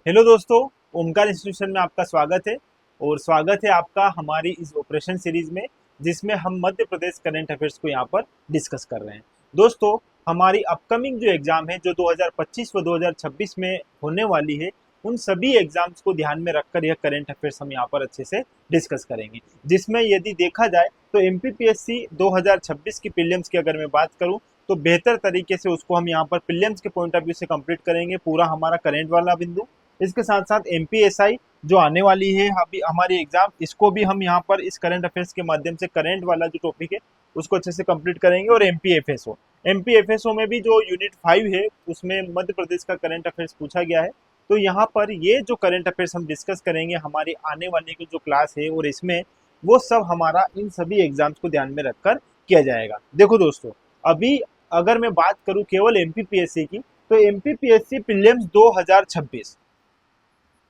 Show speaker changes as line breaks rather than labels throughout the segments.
Hello दोस्तों, Omkar institution में आपका स्वागत है। और स्वागत है आपका हमारी इस ऑपरेशन सीरीज में, जिसमें हम मध्य प्रदेश करंट अफेयर्स को यहाँ पर डिस्कस कर रहे हैं। दोस्तों, हमारी अपकमिंग जो एग्जाम है जो 2025 व 2026 में होने वाली है, उन सभी एग्जाम्स को ध्यान में रखकर यह करंट अफेयर्स हम यहाँ पर अच्छे से डिस्कस करेंगे। जिसमें यदि देखा जाए तो एमपीपीएससी 2026 की प्रीलिम्स की अगर मैं बात करूँ तो बेहतर तरीके से उसको हम यहाँ पर प्रीलिम्स के पॉइंट ऑफ व्यू से कंप्लीट करेंगे, पूरा हमारा करंट वाला बिंदु। इसके साथ साथ एमपीएसआई जो आने वाली है अभी हमारी एग्जाम, इसको भी हम यहाँ पर इस करंट अफेयर्स के माध्यम से करंट वाला जो टॉपिक है उसको अच्छे से कंप्लीट करेंगे। और एमपीएफएसओ में भी जो यूनिट 5 है उसमें मध्य प्रदेश का करंट अफेयर्स पूछा गया है। तो यहाँ पर ये जो करंट अफेयर्स हम डिस्कस करेंगे हमारी आने वाली की जो क्लास है, और इसमें वो सब हमारा इन सभी एग्जाम्स को ध्यान में रखकर किया जाएगा। देखो दोस्तों, अभी अगर मैं बात करूं केवल एमपीपीएससी की, तो एमपीपीएससी प्रीलिम्स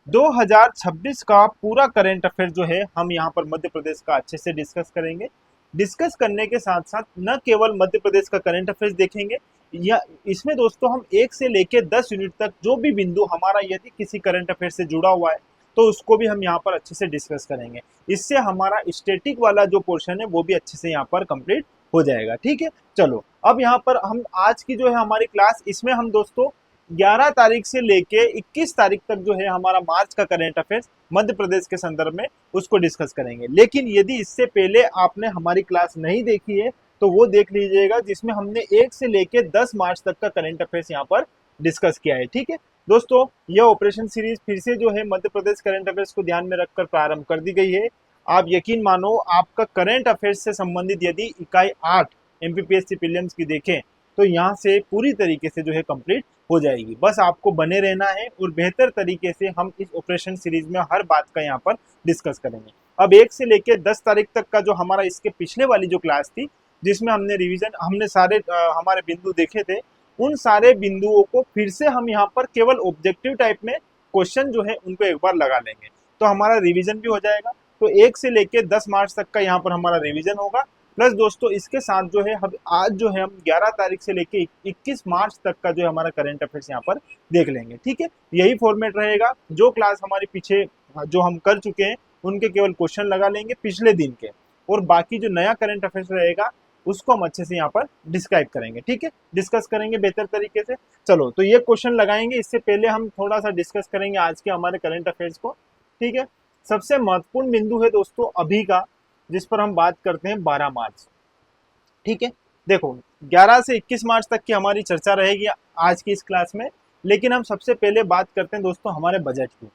2026 का पूरा करंट अफेयर जो है हम यहाँ पर मध्य प्रदेश का अच्छे से डिस्कस करेंगे। डिस्कस करने के साथ साथ न केवल मध्य प्रदेश का करंट अफेयर्स देखेंगे, या इसमें दोस्तों हम 1 से लेके 10 यूनिट तक जो भी बिंदु हमारा यदि किसी करंट अफेयर से जुड़ा हुआ है तो उसको भी हम यहाँ पर अच्छे से डिस्कस करेंगे। इससे हमारा स्टैटिक वाला जो पोर्शन है वो भी अच्छे से यहाँ पर कंप्लीट हो जाएगा। ठीक है, चलो अब यहाँ पर हम आज की जो है हमारी क्लास, इसमें हम दोस्तों 11 तारीख से लेके 21 तारीख तक जो है हमारा मार्च का करंट अफेयर्स मध्य प्रदेश के संदर्भ में उसको डिस्कस करेंगे। लेकिन यदि इससे पहले आपने हमारी क्लास नहीं देखी है तो वो देख लीजिएगा, जिसमें हमने 1 से लेके 10 मार्च तक का करंट अफेयर्स यहाँ पर डिस्कस किया है। ठीक है दोस्तों, यह ऑपरेशन सीरीज फिर से जो है मध्य प्रदेश करंट अफेयर्स को ध्यान में रखकर प्रारंभ कर दी गई है। आप यकीन मानो, आपका करंट अफेयर्स से संबंधित यदि इकाई 8 एमपीपीएससी प्रीलिम्स की देखें तो यहाँ से पूरी तरीके से जो है कंप्लीट हो जाएगी। बस आपको बने रहना है और बेहतर तरीके से हम इस ऑपरेशन सीरीज में हर बात का यहाँ पर डिस्कस करेंगे। अब 1 से लेकर 10 तारीख तक का जो हमारा इसके पिछले वाली जो क्लास थी, जिसमें हमने रिवीजन, हमने सारे हमारे बिंदु देखे थे, उन सारे बिंदुओं को फिर से हम यहाँ पर केवल ऑब्जेक्टिव टाइप में क्वेश्चन जो है उनको एक बार लगा लेंगे, तो हमारा रिवीजन भी हो जाएगा। तो 1 से लेकर 10 मार्च तक का यहाँ पर हमारा रिवीजन होगा। प्लस दोस्तों इसके साथ जो है हम आज जो है हम 11 तारीख से लेके 21 मार्च तक का जो है हमारा करंट अफेयर्स यहाँ पर देख लेंगे। ठीक है, यही फॉर्मेट रहेगा। जो क्लास हमारी पीछे जो हम कर चुके हैं उनके केवल क्वेश्चन लगा लेंगे पिछले दिन के, और बाकी जो नया करंट अफेयर्स रहेगा उसको हम अच्छे से यहाँ पर डिस्क्राइब करेंगे। ठीक है, डिस्कस करेंगे बेहतर तरीके से। चलो, तो ये क्वेश्चन लगाएंगे, इससे पहले हम थोड़ा सा डिस्कस करेंगे आज के हमारे करंट अफेयर्स को। ठीक है, सबसे महत्वपूर्ण बिंदु है दोस्तों अभी का, जिस पर हम बात करते हैं 12 मार्च। ठीक है, देखो 11 से 21 मार्च तक की हमारी चर्चा रहेगी आज की इस क्लास में। लेकिन हम सबसे पहले बात करते हैं दोस्तों हमारे बजट की।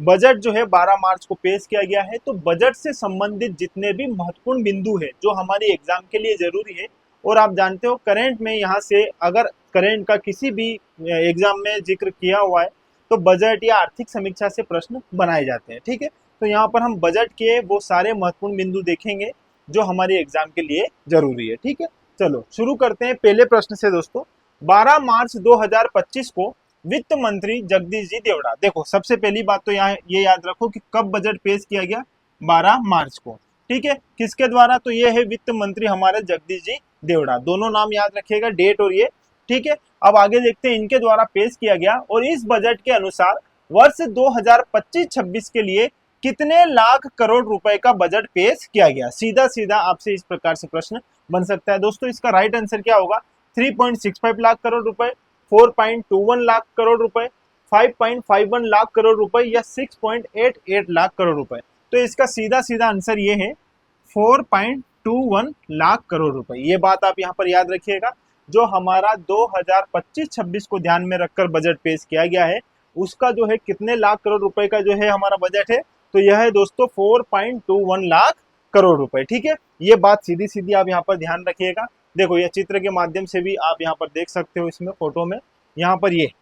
बजट जो है 12 मार्च को पेश किया गया है। तो बजट से संबंधित जितने भी महत्वपूर्ण बिंदु है जो हमारी एग्जाम के लिए जरूरी है, और आप जानते हो करंट में यहाँ से अगर करंट का किसी भी एग्जाम में जिक्र किया हुआ है तो बजट या आर्थिक समीक्षा से प्रश्न बनाए जाते हैं। ठीक है, तो यहाँ पर हम बजट के वो सारे महत्वपूर्ण बिंदु देखेंगे जो हमारी एग्जाम के लिए जरूरी है। ठीक है, चलो शुरू करते हैं पहले प्रश्न से दोस्तों। 12 मार्च 2025 को वित्त मंत्री जगदीश जी देवड़ा, देखो सबसे पहली बात तो यहाँ ये याद रखो कि कब बजट पेश किया गया, 12 मार्च को। ठीक है, किसके द्वारा, तो ये है वित्त मंत्री हमारे जगदीश जी देवड़ा, दोनों नाम याद रखिएगा, डेट और ये। ठीक है, अब आगे देखते हैं इनके द्वारा पेश किया गया। और इस बजट के अनुसार वर्ष 2025-26 के लिए कितने लाख करोड़ रुपए का बजट पेश किया गया। सीधा सीधा आपसे इस प्रकार से प्रश्न बन सकता है दोस्तों। इसका राइट आंसर क्या होगा, 3.65 लाख करोड़ रुपए, 4.21 लाख करोड़ रुपए, 5.51 लाख करोड़ रुपए, या 6.88 लाख करोड़ रुपए। तो इसका सीधा सीधा आंसर ये है 4.21 लाख करोड़ रुपए। ये बात आप यहाँ पर याद रखिएगा। जो हमारा 2025-26 को ध्यान में रखकर बजट पेश किया गया है उसका जो है कितने लाख करोड़ रुपए का जो है हमारा बजट है, तो यह है दोस्तों 4.21 लाख करोड़ रुपए। ठीक है, ये बात सीधी सीधी आप यहाँ पर ध्यान रखिएगा। देखो ये चित्र के माध्यम से भी आप यहाँ पर देख सकते हो, इसमें फोटो में यहाँ पर ये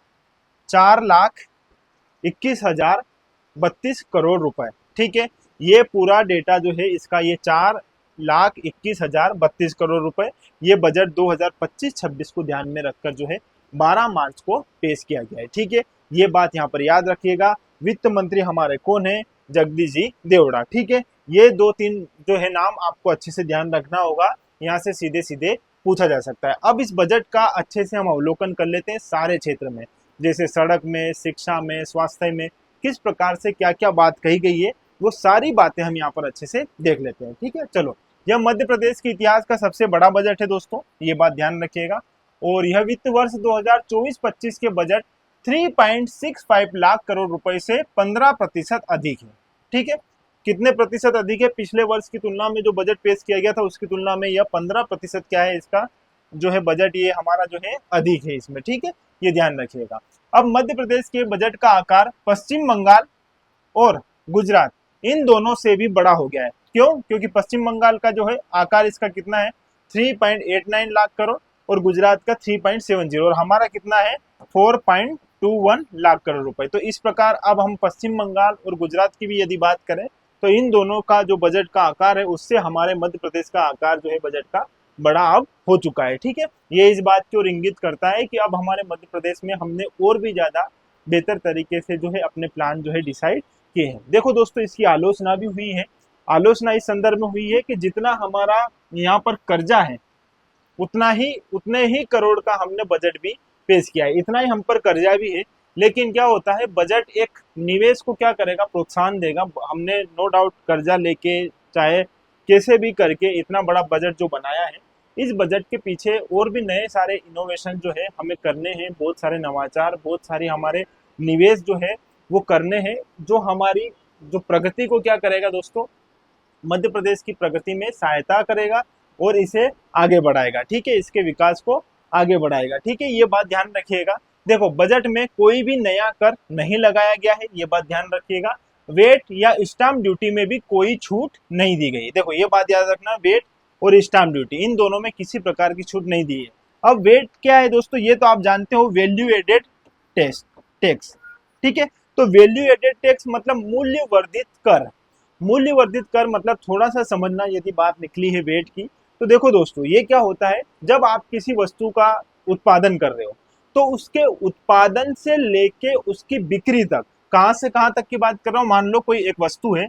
4,21,032 करोड़ रुपए। ठीक है, ये पूरा डेटा जो है इसका ये 4,21,032 करोड़ रुपए, ये बजट 2025-26 को ध्यान में रखकर जो है 12 मार्च को पेश किया गया है। ठीक है, ये बात यहाँ पर याद रखिएगा। वित्त मंत्री हमारे कौन है, जगदीश जी देवड़ा। ठीक है, ये 2-3 जो है नाम आपको अच्छे से ध्यान रखना होगा, यहाँ से सीधे सीधे पूछा जा सकता है। अब इस बजट का अच्छे से हम अवलोकन कर लेते हैं सारे क्षेत्र में, जैसे सड़क में, शिक्षा में, स्वास्थ्य में, किस प्रकार से क्या क्या बात कही गई है, वो सारी बातें हम यहाँ पर अच्छे से देख लेते हैं। ठीक है, चलो। यह मध्य प्रदेश के इतिहास का सबसे बड़ा बजट है दोस्तों, ये बात ध्यान रखिएगा। और यह वित्त वर्ष 2024-25 के बजट 3.65 लाख करोड़ रुपए से 15% अधिक है। ठीक है, कितने प्रतिशत अधिक है? पिछले वर्ष की तुलना में जो बजट पेश किया गया था उसकी तुलना में यह 15% क्या है, इसका जो है बजट ये हमारा जो है अधिक है इसमें। ठीक है, ये ध्यान रखिएगा। अब मध्य प्रदेश के बजट का आकार पश्चिम बंगाल और गुजरात इन दोनों से भी बड़ा हो गया है। क्यों? क्योंकि पश्चिम बंगाल का जो है आकार इसका कितना है, 3.89 लाख करोड़, और गुजरात का 3.70, और हमारा कितना है 4.21 लाख करोड़ रुपए। तो इस प्रकार अब हम पश्चिम बंगाल और गुजरात की भी यदि बात करें तो इन दोनों का जो बजट का आकार है उससे हमारे मध्य प्रदेश का आकार जो है बजट का बड़ा अब हो चुका है। ठीक है, ये इस बात की ओर इंगित करता है कि अब हमारे मध्य प्रदेश में हमने और भी ज्यादा बेहतर तरीके से जो है अपने प्लान जो है डिसाइड किए हैं। देखो दोस्तों, इसकी आलोचना भी हुई है। आलोचना इस संदर्भ में हुई है कि जितना हमारा यहाँ पर कर्जा है उतने ही करोड़ का हमने बजट भी पेश किया है, इतना ही हम पर कर्जा भी है। लेकिन क्या होता है, बजट एक निवेश को क्या करेगा, प्रोत्साहन देगा। हमने नो डाउट कर्जा लेके चाहे कैसे भी करके इतना बड़ा बजट जो बनाया है, इस बजट के पीछे और भी नए सारे इनोवेशन जो है हमें करने हैं, बहुत सारे नवाचार, बहुत सारे हमारे निवेश जो है वो करने हैं, जो हमारी जो प्रगति को क्या करेगा दोस्तों, मध्य प्रदेश की प्रगति में सहायता करेगा और इसे आगे बढ़ाएगा। ठीक है, इसके विकास को आगे बढ़ाएगा। ठीक है, ये बात ध्यान रखिएगा। देखो, बजट में कोई भी नया कर नहीं लगाया गया है, ये बात ध्यान रखिएगा। वेट या स्टाम्प ड्यूटी में भी कोई छूट नहीं दी गई। देखो, ये बात याद रखना, वेट और स्टाम्प ड्यूटी इन दोनों में किसी प्रकार की छूट नहीं दी है। अब वेट क्या है दोस्तों, ये तो आप जानते हो, वैल्यू एडेड टैक्स। ठीक है, तो वैल्यू एडेड टैक्स मतलब मूल्य वर्धित कर। मूल्य वर्धित कर मतलब थोड़ा सा समझना, यदि बात निकली है वेट की, तो देखो दोस्तों, ये क्या होता है, जब आप किसी वस्तु का उत्पादन कर रहे हो तो उसके उत्पादन से लेके उसकी बिक्री तक, कहां से कहां तक की बात कर रहा हूं, मान लो कोई एक वस्तु है,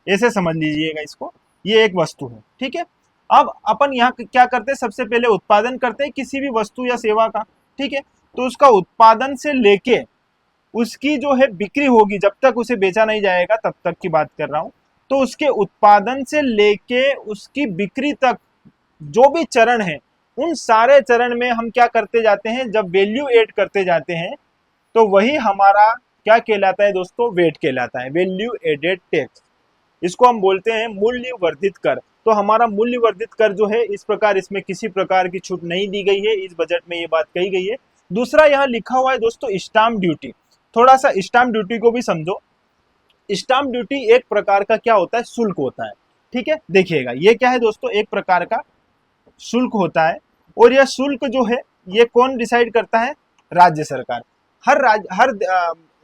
ऐसे समझ लीजिएगा इसको, ये एक वस्तु है। ठीक है, अब अपन यहाँ क्या करते हैं, सबसे पहले उत्पादन करते हैं किसी भी वस्तु या सेवा का। ठीक है, तो उसका उत्पादन से लेके उसकी जो है बिक्री होगी, जब तक उसे बेचा नहीं जाएगा तब तक की बात कर रहा हूं, तो उसके उत्पादन से लेके उसकी बिक्री तक जो भी चरण है, उन सारे चरण में हम क्या करते जाते हैं, जब वैल्यू ऐड करते जाते हैं तो वही हमारा क्या कहलाता है दोस्तों, वेट कहलाता है, वैल्यू एडेड टैक्स। इसको हम बोलते हैं मूल्य वर्धित कर। तो हमारा मूल्य वर्धित कर जो है इस प्रकार, इसमें किसी प्रकार की छूट नहीं दी गई है, इस बजट में ये बात कही गई है। दूसरा यहाँ लिखा हुआ है दोस्तों स्टाम्प ड्यूटी। थोड़ा सा स्टाम्प ड्यूटी को भी समझो। स्टाम्प ड्यूटी एक प्रकार का क्या होता है, शुल्क होता है। ठीक है, देखिएगा ये क्या है दोस्तों, एक प्रकार का शुल्क होता है, और यह शुल्क जो है ये कौन डिसाइड करता है, राज्य सरकार। हर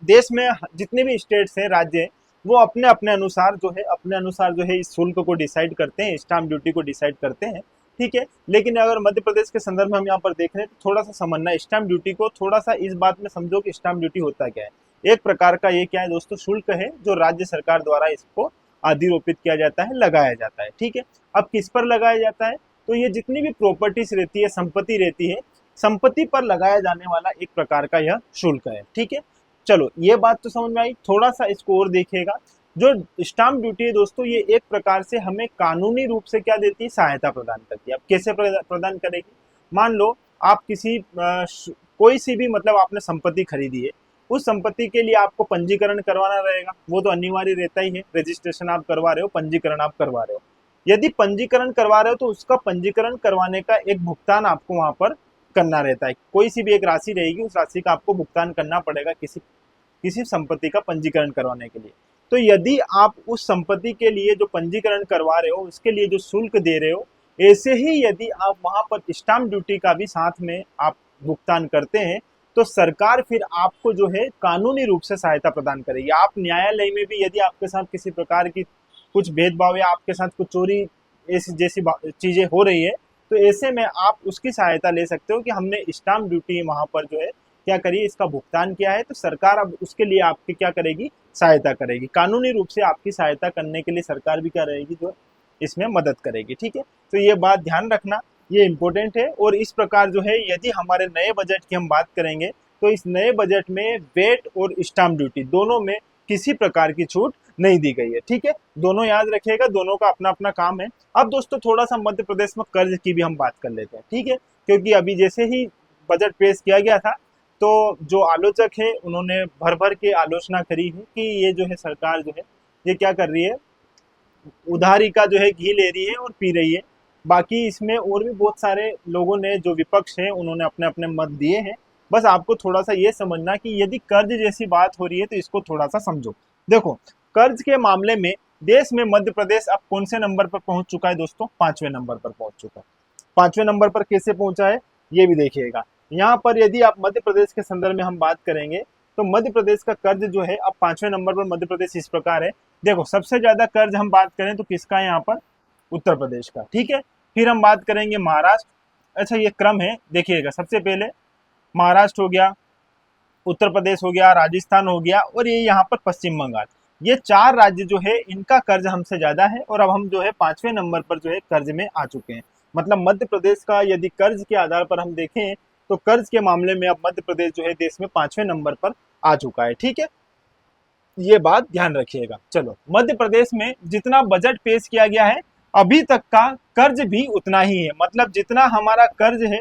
देश में जितने भी स्टेट्स हैं, राज्य हैं, वो अपने अपने अनुसार जो है इस शुल्क को डिसाइड करते हैं, स्टाम्प ड्यूटी को डिसाइड करते हैं। ठीक है, लेकिन अगर मध्य प्रदेश के संदर्भ में हम यहाँ पर देख रहे हैं तो थोड़ा सा समझना स्टाम्प ड्यूटी को, थोड़ा सा इस बात में समझो कि स्टाम्प ड्यूटी होता क्या है। एक प्रकार का ये क्या है दोस्तों, शुल्क है जो राज्य सरकार द्वारा इसको अधिरोपित किया जाता है, लगाया जाता है। ठीक है, अब किस पर लगाया जाता है, तो ये जितनी भी प्रॉपर्टीज रहती है, संपत्ति रहती है, संपत्ति पर लगाया जाने वाला एक प्रकार का यह शुल्क है। ठीक है, चलो ये बात तो समझ में आई। थोड़ा सा इसको और देखिएगा, जो स्टाम्प ड्यूटी है दोस्तों, ये एक प्रकार से हमें कानूनी रूप से क्या देती है, सहायता प्रदान करती है। अब कैसे प्रदान करेगी, मान लो आप कोई सी भी मतलब आपने संपत्ति खरीदी है, उस संपत्ति के लिए आपको पंजीकरण करवाना रहेगा, वो तो अनिवार्य रहता ही है। रजिस्ट्रेशन आप करवा रहे हो, पंजीकरण आप करवा रहे हो। यदि पंजीकरण करवा रहे हो तो उसका पंजीकरण करवाने का एक भुगतान आपको वहां पर करना रहता है। कोई सी भी एक राशि रहेगी, उस राशि का आपको भुगतान करना पड़ेगा किसी संपत्ति का पंजीकरण करवाने के लिए। तो यदि आप उस संपत्ति के लिए जो पंजीकरण करवा रहे हो, उसके लिए जो शुल्क दे रहे हो, ऐसे ही यदि आप वहां पर स्टाम्प ड्यूटी का भी साथ में आप भुगतान करते हैं, तो सरकार फिर आपको जो है कानूनी रूप से सहायता प्रदान करेगी। आप न्यायालय में भी यदि आपके साथ किसी प्रकार की कुछ भेदभाव या आपके साथ कुछ चोरी ऐसी जैसी चीजें हो रही है, तो ऐसे में आप उसकी सहायता ले सकते हो कि हमने स्टाम्प ड्यूटी वहां पर जो है क्या करिए, इसका भुगतान किया है, तो सरकार अब उसके लिए आपकी क्या करेगी, सहायता करेगी। कानूनी रूप से आपकी सहायता करने के लिए सरकार भी क्या रहेगी, जो इसमें मदद करेगी। ठीक है, तो ये बात ध्यान रखना, ये इम्पोर्टेंट है। और इस प्रकार जो है यदि हमारे नए बजट की हम बात करेंगे तो इस नए बजट में वेट और स्टाम्प ड्यूटी दोनों में किसी प्रकार की छूट नहीं दी गई है। ठीक है, दोनों याद रखिएगा, दोनों का अपना अपना काम है। अब दोस्तों थोड़ा सा मध्य प्रदेश में कर्ज की भी हम बात कर लेते हैं। ठीक है, क्योंकि अभी जैसे ही बजट पेश किया गया था तो जो आलोचक है उन्होंने भर भर के आलोचना करी है कि ये जो है सरकार जो है ये क्या कर रही है, उधारी का जो है घी ले रही है और पी रही है। बाकी इसमें और भी बहुत सारे लोगों ने, जो विपक्ष है, उन्होंने अपने अपने मत दिए हैं। बस आपको थोड़ा सा ये समझना कि यदि कर्ज जैसी बात हो रही है तो इसको थोड़ा सा समझो। देखो, कर्ज के मामले में देश में मध्य प्रदेश अब कौन से नंबर पर पहुंच चुका है दोस्तों? 5वें नंबर पर पहुंच चुका है। 5वें नंबर पर कैसे पहुंचा है ये भी देखिएगा। यहाँ पर यदि आप मध्य प्रदेश के संदर्भ में हम बात करेंगे तो मध्य प्रदेश का कर्ज जो है अब 5वें नंबर पर मध्य प्रदेश इस प्रकार है। देखो, सबसे ज्यादा कर्ज हम बात करें तो किसका है यहाँ पर? उत्तर प्रदेश का। ठीक है, फिर हम बात करेंगे महाराष्ट्र। अच्छा, ये क्रम है, देखिएगा, सबसे पहले महाराष्ट्र हो गया, उत्तर प्रदेश हो गया, राजस्थान हो गया और ये यहाँ पर पश्चिम बंगाल। ये 4 राज्य जो है इनका कर्ज हमसे ज्यादा है और अब हम जो है 5वें नंबर पर जो है कर्ज में आ चुके हैं। मतलब मध्य प्रदेश का यदि कर्ज के आधार पर हम देखें तो कर्ज के मामले में अब मध्य प्रदेश जो है देश में 5वें नंबर पर आ चुका है। ठीक है, ये बात ध्यान रखिएगा। चलो, मध्य प्रदेश में जितना बजट पेश किया गया है अभी तक का कर्ज भी उतना ही है। मतलब जितना हमारा कर्ज है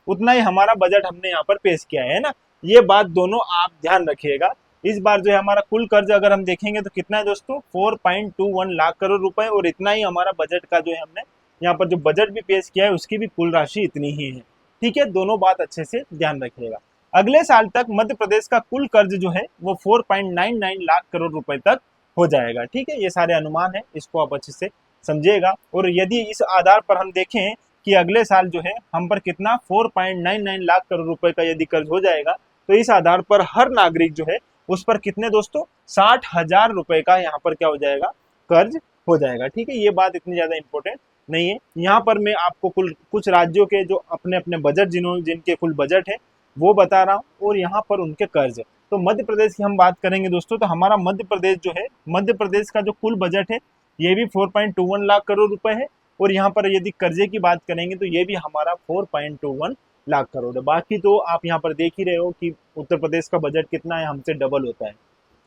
उतना ही हमारा बजट हमने यहाँ पर पेश किया है ना। ये बात दोनों आप ध्यान रखिएगा। इस बार जो है हमारा कुल कर्ज अगर हम देखेंगे तो कितना है दोस्तों? 4.21 लाख करोड़ रुपए, और इतना ही हमारा बजट का जो है हमने यहाँ पर जो बजट भी पेश किया है उसकी भी कुल राशि इतनी ही है। ठीक है, दोनों बात अच्छे से ध्यान रखिएगा। अगले साल तक मध्य प्रदेश का कुल कर्ज जो है वो 4.99 लाख करोड़ रुपए तक हो जाएगा। ठीक है, ये सारे अनुमान है, इसको आप अच्छे से समझिएगा। और यदि इस आधार पर हम देखें कि अगले साल जो है हम पर कितना 4.99 लाख करोड़ रुपए का यदि कर्ज हो जाएगा तो इस आधार पर हर नागरिक जो है उस पर कितने दोस्तों? 60,000 रुपए का यहाँ पर क्या हो जाएगा? कर्ज हो जाएगा। ठीक है, ये बात इतनी ज्यादा इंपॉर्टेंट नहीं है। यहाँ पर मैं आपको कुछ राज्यों के जो अपने अपने बजट जिनके कुल बजट है वो बता रहा हूँ और यहाँ पर उनके कर्ज है। तो मध्य प्रदेश की हम बात करेंगे दोस्तों तो हमारा मध्य प्रदेश जो है, मध्य प्रदेश का जो कुल बजट है ये भी 4.21 लाख करोड़ रुपए है। और यहाँ पर यदि कर्जे की बात करेंगे तो ये भी हमारा 4.21 लाख करोड़ है। बाकी तो आप यहाँ पर देख ही रहे हो कि उत्तर प्रदेश का बजट कितना है, हमसे डबल होता है।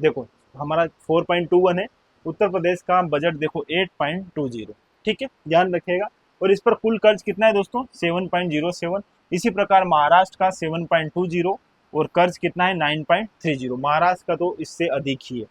देखो, हमारा 4.21 है, उत्तर प्रदेश का बजट देखो 8.20। ठीक है, ध्यान रखिएगा। और इस पर कुल कर्ज कितना है दोस्तों? 7.07। इसी प्रकार महाराष्ट्र का 7.20 और कर्ज कितना है? 9.30। महाराष्ट्र का तो इससे अधिक ही है।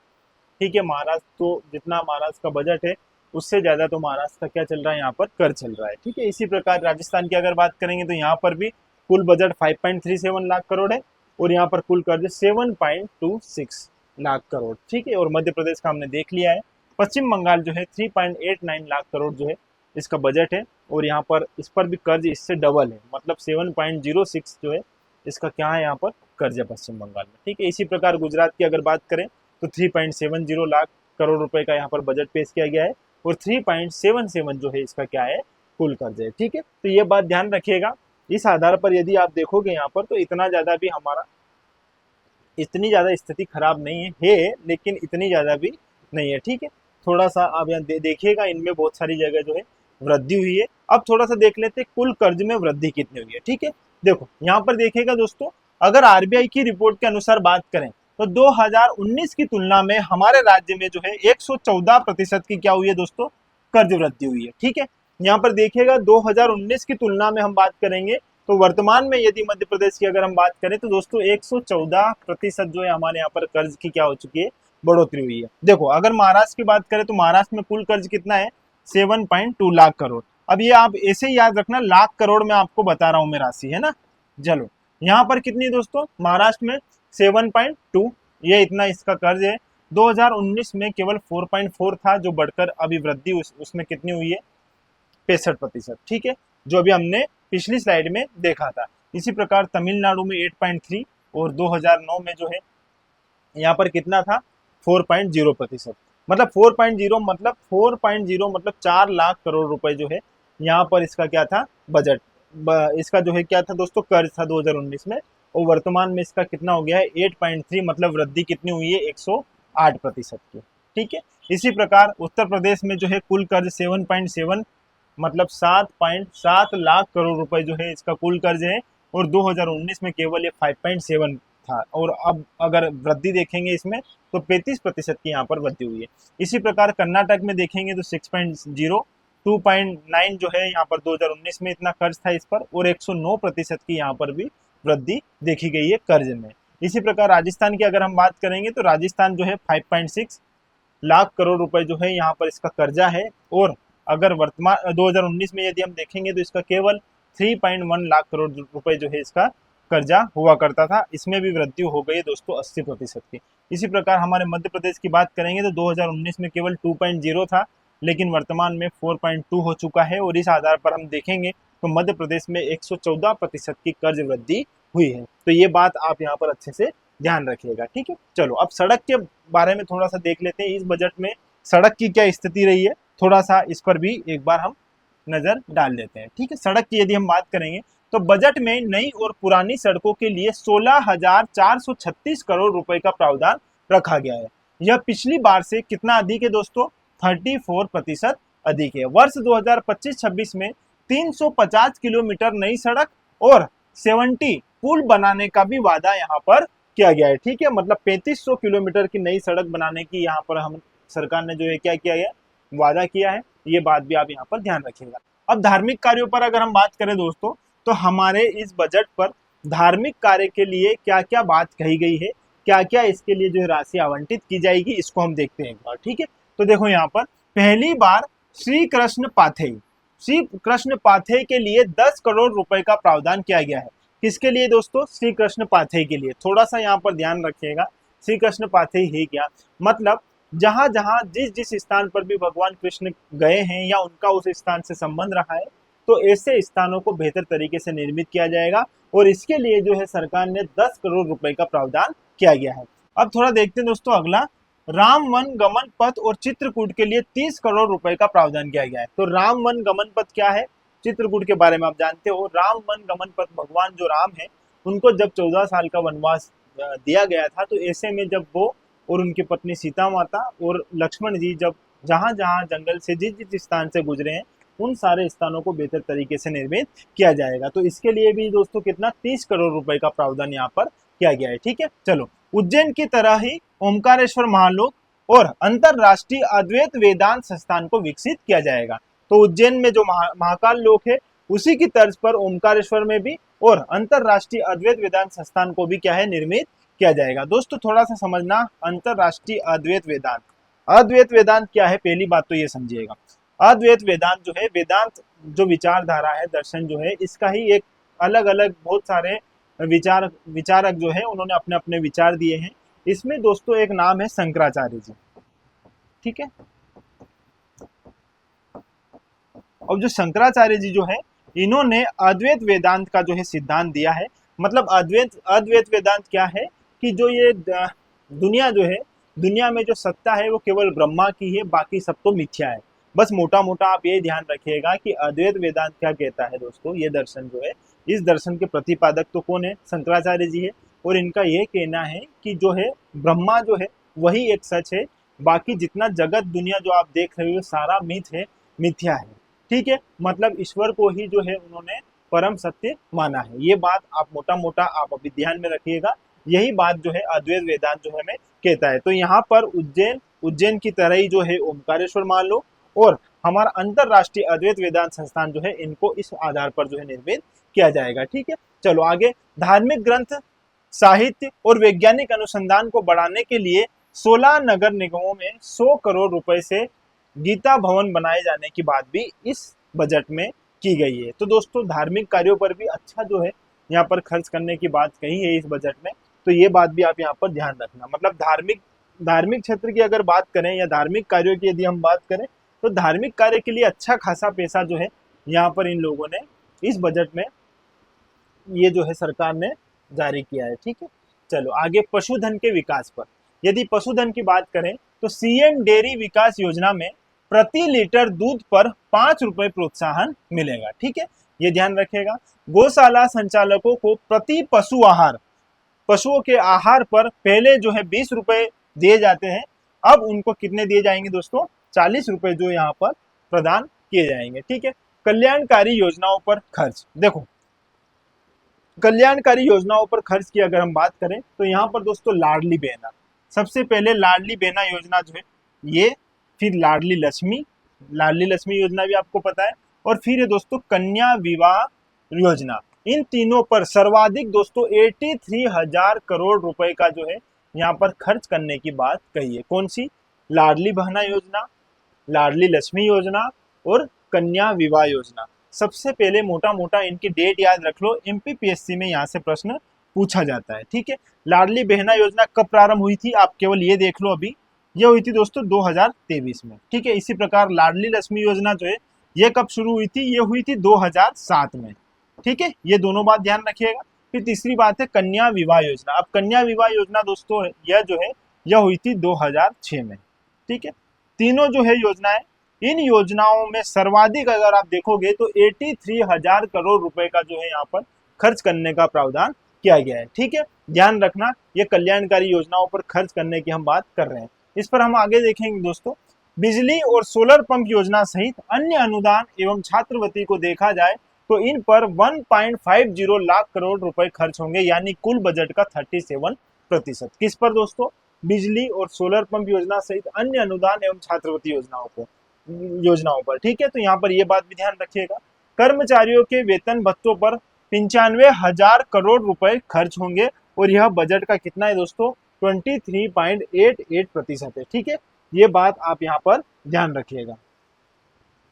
ठीक है, महाराष्ट्र तो जितना महाराष्ट्र का बजट है उससे ज्यादा तो महाराष्ट्र का क्या चल रहा है, यहाँ पर कर्ज चल रहा है। ठीक है, इसी प्रकार राजस्थान की अगर बात करेंगे तो यहाँ पर भी कुल बजट 5.37 लाख करोड़ है और यहाँ पर कुल कर्ज 7.26 लाख करोड़। ठीक है, और मध्य प्रदेश का हमने देख लिया है। पश्चिम बंगाल जो है 3.89 लाख करोड़ जो है इसका बजट है और यहाँ पर इस पर भी कर्ज इससे डबल है। मतलब 7.06 जो है इसका क्या है यहाँ पर कर्ज है पश्चिम बंगाल में। ठीक है, इसी प्रकार गुजरात की अगर बात करें तो 3.70 लाख करोड़ रुपए का यहाँ पर बजट पेश किया गया है और 3.77 जो है इसका क्या है? कुल कर्ज है। ठीक है, तो ये बात ध्यान रखिएगा। इस आधार पर यदि आप देखोगे यहाँ पर तो इतना ज्यादा भी हमारा, इतनी ज्यादा स्थिति खराब नहीं है, लेकिन इतनी ज्यादा भी नहीं है। ठीक है, थोड़ा सा आप यहाँ देखिएगा, इनमें बहुत सारी जगह जो है वृद्धि हुई है। अब थोड़ा सा देख लेते हैं कुल कर्ज में वृद्धि कितनी हुई है। ठीक है, देखो यहाँ पर देखिएगा दोस्तों, अगर आरबीआई की रिपोर्ट के अनुसार बात करें तो 2019 की तुलना में हमारे राज्य में जो है 114% की क्या हुई है दोस्तों? कर्ज वृद्धि हुई है। ठीक है, यहाँ पर देखिएगा 2019 की तुलना में हम बात करेंगे तो वर्तमान में यदि मध्य प्रदेश की अगर हम बात करें तो दोस्तों 114% जो है हमारे यहाँ पर कर्ज की क्या हो चुकी है? बढ़ोतरी हुई है। देखो, अगर महाराष्ट्र की बात करें तो महाराष्ट्र में कुल कर्ज कितना है? 7.2 लाख करोड़। अब ये आप ऐसे ही याद रखना, लाख करोड़ में आपको बता रहा हूं मैं राशि, है ना। चलो, यहाँ पर कितनी दोस्तों? महाराष्ट्र में 7.2, ये इतना इसका कर्ज है। 2019 में केवल 4.4 था जो बढ़कर अभी वृद्धि उसमें कितनी हुई है? 65%। ठीक है, जो अभी हमने पिछली स्लाइड में देखा था। इसी प्रकार तमिलनाडु में 8.3 और 2009 में जो है यहाँ पर कितना था? 4.0%। मतलब 4.0 मतलब 4 लाख करोड़ रुपए जो है यहाँ पर इसका क्या था? बजट, इसका जो है क्या था दोस्तों? कर्ज था 2019 में। और वर्तमान में इसका कितना हो गया है? 8.3। मतलब वृद्धि कितनी हुई है? 108% की। ठीक है, इसी प्रकार उत्तर प्रदेश में जो है कुल कर्ज 7.7 मतलब 7.7 लाख करोड़ रुपए जो है इसका कुल कर्ज है और 2019 में केवल ये 5.7 था, और अब अगर वृद्धि देखेंगे इसमें तो 35% की यहाँ पर वृद्धि हुई है। इसी प्रकार कर्नाटक में देखेंगे तो 6.0, 2.9 जो है यहाँ पर 2019 में इतना कर्ज था इस पर, और 109% की यहाँ पर भी वृद्धि देखी गई है कर्ज में। इसी प्रकार राजस्थान की अगर हम बात करेंगे तो राजस्थान जो है 5.6 लाख करोड़ रुपए जो है यहाँ पर इसका कर्जा है, और अगर वर्तमान 2019 में यदि हम देखेंगे तो इसका केवल 3.1 लाख करोड़ रुपए जो है इसका कर्जा हुआ करता था। इसमें भी वृद्धि हो गई है दोस्तों 80% की। इसी प्रकार हमारे मध्य प्रदेश की बात करेंगे तो 2019 में केवल 2.0 था, लेकिन वर्तमान में 4.2 हो चुका है, और इस आधार पर हम देखेंगे तो मध्य प्रदेश में 114% की कर्ज वृद्धि हुई है। तो ये बात आप यहाँ पर अच्छे से ध्यान रखिएगा, ठीक है। चलो अब सड़क के बारे में थोड़ा सा देख लेते हैं, इस बजट में सड़क की क्या स्थिति रही है, थोड़ा सा इस पर भी एक बार हम नजर डाल देते हैं, ठीक है। सड़क की यदि हम बात करेंगे तो बजट में नई और पुरानी सड़कों के लिए 16,436 करोड़ रुपए का प्रावधान रखा गया है। यह पिछली बार से कितना अधिक है दोस्तों? 34% अधिक है। वर्ष 2025-26 में 350 किलोमीटर नई सड़क और 70 पुल बनाने का भी वादा यहाँ पर किया गया है, ठीक है। मतलब 3500 किलोमीटर की नई सड़क बनाने की यहाँ पर हम सरकार ने जो है क्या किया है, वादा किया है। ये बात भी आप यहाँ पर ध्यान रखिएगा। अब धार्मिक कार्यों पर अगर हम बात करें दोस्तों, तो हमारे इस बजट पर धार्मिक कार्य के लिए क्या क्या बात कही गई है, क्या क्या इसके लिए जो है राशि आवंटित की जाएगी, इसको हम देखते हैं एक बार, ठीक है। तो देखो यहाँ पर पहली बार श्री कृष्ण पाथेय के लिए 10 करोड़ रुपए का प्रावधान किया गया है। किसके लिए दोस्तों? श्री कृष्ण पाथेय के लिए। थोड़ा सा यहाँ पर ध्यान रखिएगा, श्री कृष्ण पाथेय है क्या, मतलब जहां जहां जिस जिस स्थान पर भी भगवान कृष्ण गए हैं या उनका उस स्थान से संबंध रहा है, तो ऐसे स्थानों को बेहतर तरीके से निर्मित किया जाएगा, और इसके लिए जो है सरकार ने 10 करोड़ रुपए का प्रावधान किया गया है। अब थोड़ा देखते हैं दोस्तों अगला, राम वन गमन पथ और चित्रकूट के लिए 30 करोड़ रुपए का प्रावधान किया गया है। तो राम वन गमन पथ क्या है, चित्रकूट के बारे में आप जानते हो। राम वन गमन पथ, भगवान जो राम है उनको जब 14 साल का वनवास दिया गया था, तो ऐसे में जब वो और उनकी पत्नी सीता माता और लक्ष्मण जी जब जहां जहां जंगल से जिस जिस स्थान से गुजरे हैं, उन सारे स्थानों को बेहतर तरीके से निर्मित किया जाएगा। तो इसके लिए भी दोस्तों कितना 30 करोड़ रुपए का प्रावधान यहाँ पर किया गया है, ठीक है। चलो, उज्जैन की तरह ही ओमकारेश्वर महालोक और अंतरराष्ट्रीय अद्वैत वेदांत संस्थान को विकसित किया जाएगा। तो उज्जैन में जो महाकाल लोक है, उसी की तर्ज पर ओमकारेश्वर में भी और अंतरराष्ट्रीय अद्वैत वेदांत संस्थान को भी क्या है, निर्मित किया जाएगा। दोस्तों थोड़ा सा समझना, अंतरराष्ट्रीय अद्वैत वेदांत क्या है, पहली बात तो ये समझिएगा। अद्वैत वेदांत जो है, वेदांत जो विचारधारा है, दर्शन जो है, इसका ही एक अलग अलग बहुत सारे विचारक जो है उन्होंने अपने अपने विचार दिए हैं। इसमें दोस्तों एक नाम है शंकराचार्य जी, ठीक है। और जो शंकराचार्य जी जो है, इन्होंने अद्वैत वेदांत का जो है सिद्धांत दिया है। मतलब अद्वैत वेदांत क्या है कि जो ये दुनिया जो है, दुनिया में जो सत्ता है वो केवल ब्रह्मा की है, बाकी सब तो मिथ्या है। बस मोटा मोटा आप ये ध्यान रखिएगा कि अद्वैत वेदांत क्या कहता है दोस्तों, ये दर्शन जो है, इस दर्शन के प्रतिपादक तो कौन है? शंकराचार्य जी है। और इनका ये कहना है कि जो है ब्रह्मा जो है वही एक सच है, बाकी जितना जगत दुनिया जो आप देख रहे हो सारा मिथ है, मिथ्या है, ठीक है। मतलब ईश्वर को ही जो है उन्होंने परम सत्य माना है। ये बात आप मोटा मोटा आप अभी ध्यान में रखिएगा। यही बात जो है अद्वैत वेदांत जो है हमें कहता है। तो यहाँ पर उज्जैन की तरह ही जो है ओमकारेश्वर मान लो, और हमारा अंतरराष्ट्रीय अद्वैत वेदांत संस्थान जो है, इनको इस आधार पर जो है निर्मित किया जाएगा, ठीक है। चलो आगे, धार्मिक ग्रंथ, साहित्य और वैज्ञानिक अनुसंधान को बढ़ाने के लिए 16 नगर निगमों में 100 करोड़ रुपए से गीता भवन बनाए जाने की बात भी इस बजट में की गई है। तो दोस्तों धार्मिक कार्यों पर भी अच्छा जो है यहाँ पर खर्च करने की बात कही है इस बजट में। तो ये बात भी आप यहाँ पर ध्यान रखना। मतलब धार्मिक क्षेत्र की अगर बात करें या धार्मिक कार्यों की यदि हम बात करें, तो धार्मिक कार्य के लिए अच्छा खासा पैसा जो है यहाँ पर इन लोगों ने इस बजट में ये जो है सरकार ने जारी किया है, ठीक है। चलो आगे, पशुधन के विकास पर यदि पशुधन की बात करें तो सीएम डेयरी विकास योजना में प्रति लीटर दूध पर 5 रुपए प्रोत्साहन मिलेगा, ठीक है। ये ध्यान रखेगा। गौशाला संचालकों को प्रति पशुओं के आहार पर पहले जो है 20 रुपए दिए जाते हैं, अब उनको कितने दिए जाएंगे दोस्तों? 40 रुपए जो यहाँ पर प्रदान किए जाएंगे, ठीक है। कल्याणकारी योजनाओं पर खर्च, देखो कल्याणकारी योजनाओं पर खर्च की अगर हम बात करें तो यहाँ पर दोस्तों लाडली बहना, सबसे पहले लाडली बहना योजना जो है ये, फिर लाडली लक्ष्मी योजना भी आपको पता है, और फिर है दोस्तों कन्या विवाह योजना। इन तीनों पर सर्वाधिक दोस्तों 83,000 करोड़ रुपए का जो है यहाँ पर खर्च करने की बात कही है। कौन सी? लाडली बहना योजना, लाडली लक्ष्मी योजना और कन्या विवाह योजना। सबसे पहले मोटा मोटा इनकी डेट याद रख लो, एमपीपीएससी में यहाँ से प्रश्न पूछा जाता है। ठीक है, लाडली बहना योजना कब प्रारंभ हुई थी आप केवल ये देख लो, अभी ये हुई थी दोस्तों 2023 में। ठीक है, इसी प्रकार लाडली लक्ष्मी योजना जो है ये कब शुरू हुई थी? ये हुई थी 2007 में। ठीक है, ये दोनों बात ध्यान रखिएगा। फिर तीसरी बात है कन्या विवाह योजना। अब कन्या विवाह योजना दोस्तों यह जो है यह हुई थी 2006 में। ठीक है, तीनों जो है योजनाएं, इन योजनाओं में सर्वाधिक अगर आप देखोगे तो 83,000 करोड़ रुपए का जो है यहाँ पर खर्च करने का प्रावधान किया गया है। ठीक है, ध्यान रखना ये कल्याणकारी योजनाओं पर खर्च करने की हम बात कर रहे हैं। इस पर हम आगे देखेंगे दोस्तों। बिजली और सोलर पंप योजना सहित अन्य अनुदान एवं छात्रवृत्ति को देखा जाए तो इन पर 1.50 लाख करोड़ रुपए खर्च होंगे, यानी कुल बजट का 37%। किस पर दोस्तों? बिजली और सोलर पंप योजना सहित अन्य अनुदान एवं छात्रवृत्ति योजनाओं पर। ठीक है, तो यहाँ पर यह बात भी ध्यान रखिएगा। कर्मचारियों के वेतन भत्तों पर 95,000 करोड़ रुपए खर्च होंगे और यह बजट का कितना है दोस्तों? 23.88% है। ठीक है, ये बात आप यहाँ पर ध्यान रखिएगा।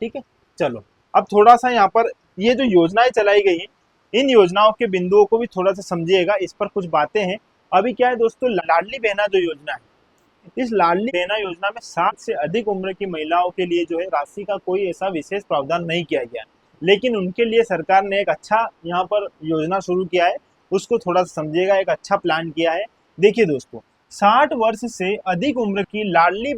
ठीक है, चलो अब थोड़ा सा यहाँ पर ये जो योजनाएं चलाई गई हैं इन योजनाओं के बिंदुओं को भी थोड़ा सा समझिएगा, इस पर कुछ बातें हैं। अभी क्या है दोस्तों, लाडली बहना जो योजना है, इस लाडली बहना योजना में 60 से अधिक उम्र की महिलाओं के लिए जो है राशि का कोई ऐसा विशेष प्रावधान नहीं किया गया, लेकिन उनके लिए सरकार ने एक अच्छा यहाँ पर योजना शुरू किया है, उसको थोड़ा सा समझिएगा, एक अच्छा प्लान किया है। देखिए दोस्तों, 60 वर्ष से अधिक उम्र की लाडली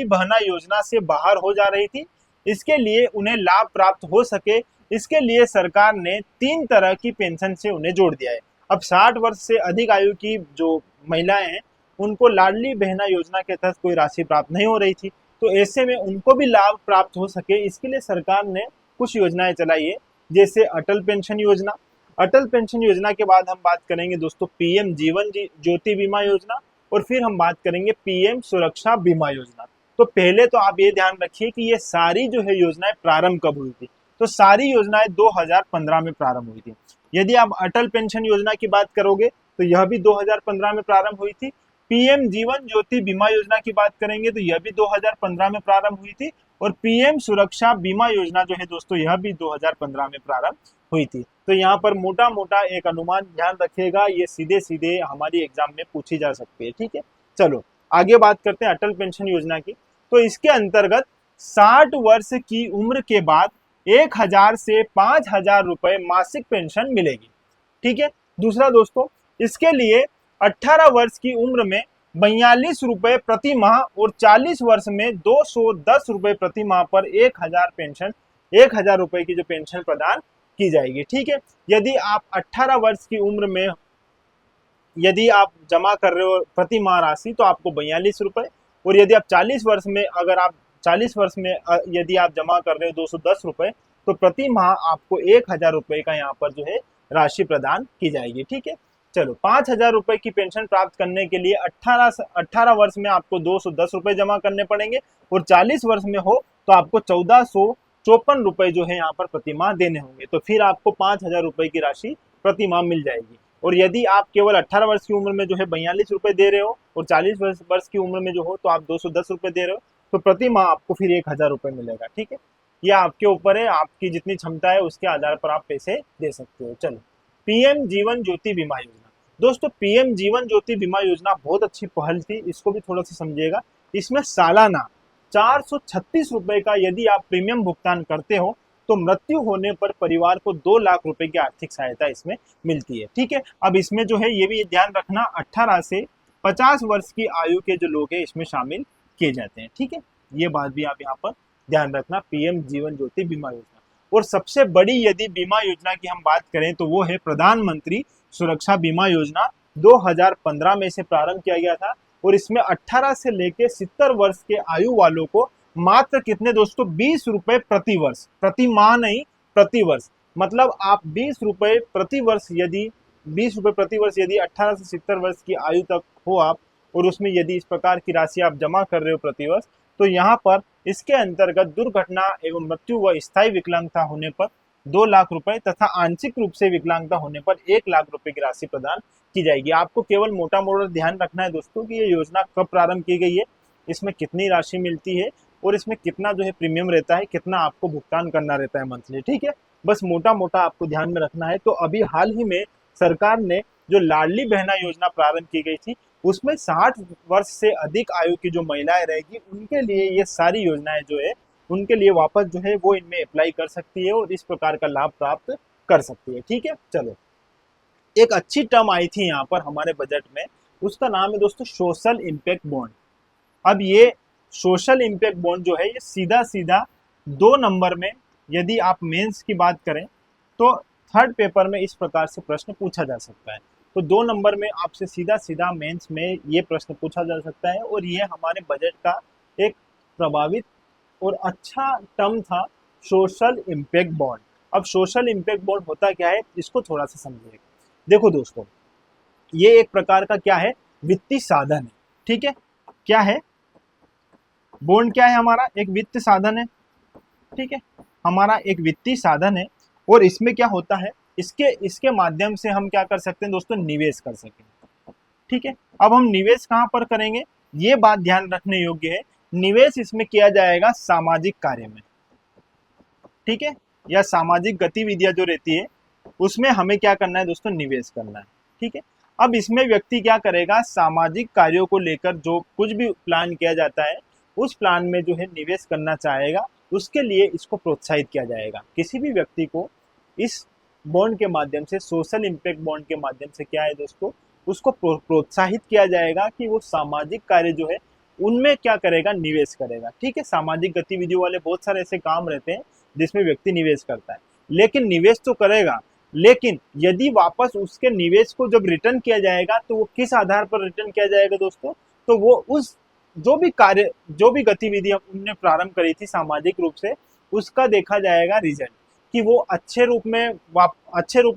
बहना योजना से बाहर हो जा रही थी, इसके लिए उन्हें लाभ प्राप्त हो सके, इसके लिए सरकार ने 3 तरह की पेंशन से उन्हें जोड़ दिया है। अब 60 वर्ष से अधिक आयु की जो महिलाएं हैं उनको लाडली बहना योजना के तहत कोई राशि प्राप्त नहीं हो रही थी, तो ऐसे में उनको भी लाभ प्राप्त हो सके इसके लिए सरकार ने कुछ योजनाएं चलाई है, जैसे अटल पेंशन योजना। अटल पेंशन योजना के बाद हम बात करेंगे दोस्तों पीएम जीवन ज्योति बीमा योजना, और फिर हम बात करेंगे पीएम सुरक्षा बीमा योजना। तो पहले तो आप ये ध्यान रखिए कि ये सारी जो है योजनाएं प्रारंभ कब हुई थी, तो सारी योजनाएं 2015 में प्रारंभ हुई थी। यदि आप अटल पेंशन योजना की बात करोगे तो यह भी 2015 में प्रारंभ हुई थी। पीएम जीवन ज्योति बीमा योजना की बात करेंगे तो यह भी 2015 में प्रारंभ हुई थी, और पीएम सुरक्षा बीमा योजना जो है दोस्तों यह भी 2015 में प्रारंभ हुई थी। तो यहाँ पर मोटा मोटा एक अनुमान ध्यान रखिएगा, ये सीधे सीधे हमारी एग्जाम में पूछी जा सकती है। ठीक है, चलो आगे बात करते हैं अटल पेंशन योजना की। तो इसके अंतर्गत 60 वर्ष की उम्र के बाद 1,000 से 5,000 रुपए मासिक पेंशन मिलेगी। ठीक है, दूसरा दोस्तों इसके लिए 18 वर्ष की उम्र में 42 रुपए प्रति माह और 40 वर्ष में 210 रुपए प्रति माह पर 1,000 रुपए की जो पेंशन प्रदान की जाएगी। ठीक है, यदि आप 18 वर्ष की उम्र में यदि आप जमा कर रहे हो प्रति माह राशि तो आपको 42 रुपए, और यदि आप 40 वर्ष में यदि आप जमा कर रहे हो 210 रुपए तो प्रति माह आपको 1,000 रुपए का यहाँ पर जो है राशि प्रदान की जाएगी। ठीक है, चलो 5,000 रुपए की पेंशन प्राप्त करने के लिए 18 वर्ष में आपको 210 रुपए जमा करने पड़ेंगे, और 40 वर्ष में हो तो आपको 1,454 रुपए जो है यहाँ पर प्रति माह देने होंगे, तो फिर आपको 5,000 रुपए की राशि प्रति माह मिल जाएगी। और यदि आप केवल 18 वर्ष की उम्र में जो है 42 रुपए दे रहे हो और 40 वर्ष की उम्र में जो हो तो आप 210 रुपए दे रहे हो, तो प्रति माह आपको फिर 1,000 रुपए मिलेगा। ठीक है, ये आपके ऊपर है, आपकी जितनी क्षमता है उसके आधार पर आप पैसे दे सकते हो। चलो पीएम जीवन ज्योति बीमा योजना। दोस्तों पीएम जीवन ज्योति बीमा योजना बहुत अच्छी पहल थी, इसको भी थोड़ा सा समझिएगा। इसमें सालाना 436 रुपए का यदि आप प्रीमियम भुगतान करते हो तो मृत्यु होने पर परिवार को 2 लाख रुपए की आर्थिक सहायता इसमें मिलती है। ठीक है, अब इसमें जो है ये भी ध्यान रखना 18 से 50 वर्ष की आयु के जो लोग हैं इसमें शामिल किए जाते हैं। ठीक है, ये बात भी आप यहाँ पर ध्यान रखना, पीएम जीवन ज्योति बीमा योजना। और सबसे बड़ी यदि बीमा योजना की हम बात करें तो वो है प्रधानमंत्री सुरक्षा बीमा योजना, 2015 में इसे प्रारंभ किया गया था, और इसमें 18 से लेकर 70 वर्ष के आयु वालों को मात्र कितने दोस्तों 20 रुपए प्रति वर्ष, प्रति माह नहीं प्रति वर्ष मतलब आप 20 रुपए प्रति वर्ष यदि 18 से 70 वर्ष की आयु तक हो आप, और उसमें यदि इस प्रकार की राशि आप जमा कर रहे हो प्रति वर्ष, तो यहाँ पर इसके अंतर्गत दुर्घटना एवं मृत्यु व स्थायी विकलांगता होने पर 2 लाख रुपए तथा आंशिक रूप से विकलांगता होने पर 1 लाख रुपए की राशि प्रदान की जाएगी। आपको केवल मोटा मोटा ध्यान रखना है दोस्तों कि ये योजना कब प्रारंभ की गई है, इसमें कितनी राशि मिलती है और इसमें कितना जो है प्रीमियम रहता है, कितना आपको भुगतान करना रहता है मंथली। ठीक है, बस मोटा मोटा आपको ध्यान में रखना है। तो अभी हाल ही में सरकार ने जो लाडली बहना योजना प्रारंभ की गई थी, उसमें 60 वर्ष से अधिक आयु की जो महिलाएं रहेगी उनके लिए ये सारी योजनाएं जो है उनके लिए वापस जो है वो इनमें अप्लाई कर सकती है और इस प्रकार का लाभ प्राप्त कर सकती है। ठीक है, चलो एक अच्छी टर्म आई थी यहाँ पर हमारे बजट में, उसका नाम है दोस्तों सोशल इम्पैक्ट बॉन्ड। अब ये सोशल इम्पैक्ट बॉन्ड जो है ये सीधा सीधा 2 नंबर में, यदि आप मेंस की बात करें तो थर्ड पेपर में इस प्रकार से प्रश्न पूछा जा सकता है। तो 2 नंबर में आपसे सीधा सीधा मेंस में ये प्रश्न पूछा जा सकता है और ये हमारे बजट का एक प्रभावित और अच्छा टर्म था, सोशल इम्पैक्ट बॉन्ड। अब सोशल इम्पैक्ट बॉन्ड होता क्या है, इसको थोड़ा सा समझिएगा। देखो दोस्तों, ये एक प्रकार का क्या है, वित्तीय साधन है। ठीक है, क्या है बॉन्ड, क्या है हमारा एक वित्तीय साधन है। ठीक है, हमारा एक वित्तीय साधन है और इसमें क्या होता है, इसके माध्यम से हम क्या कर सकते हैं दोस्तों, निवेश कर सकें। ठीक है, अब हम निवेश कहाँ पर करेंगे, ये बात ध्यान रखने योग्य है। निवेश इसमें किया जाएगा सामाजिक कार्य में। ठीक है, या सामाजिक गतिविधियां जो रहती है उसमें हमें क्या करना है दोस्तों, निवेश करना है। ठीक है, अब इसमें व्यक्ति क्या करेगा, सामाजिक कार्यों को लेकर जो कुछ भी प्लान किया जाता है उस प्लान में जो है निवेश करना चाहेगा, उसके लिए इसको प्रोत्साहित किया जाएगा। किसी भी व्यक्ति को इस बॉन्ड के माध्यम से, सोशल इम्पैक्ट बॉन्ड के माध्यम से क्या है दोस्तों, उसको प्रोत्साहित किया जाएगा कि वो सामाजिक कार्य जो है उनमें क्या करेगा, निवेश करेगा। ठीक है, सामाजिक गतिविधियों वाले बहुत सारे ऐसे काम रहते हैं जिसमें व्यक्ति निवेश करता है, लेकिन निवेश तो करेगा, लेकिन यदि वापस उसके निवेश को जब रिटर्न किया जाएगा तो वो किस आधार पर रिटर्न किया जाएगा दोस्तों, तो वो उस जो भी कार्य, जो भी गतिविधि उन्होंने प्रारंभ करी थी सामाजिक रूप से, उसका देखा जाएगा रिजल्ट कि वो अच्छे रूप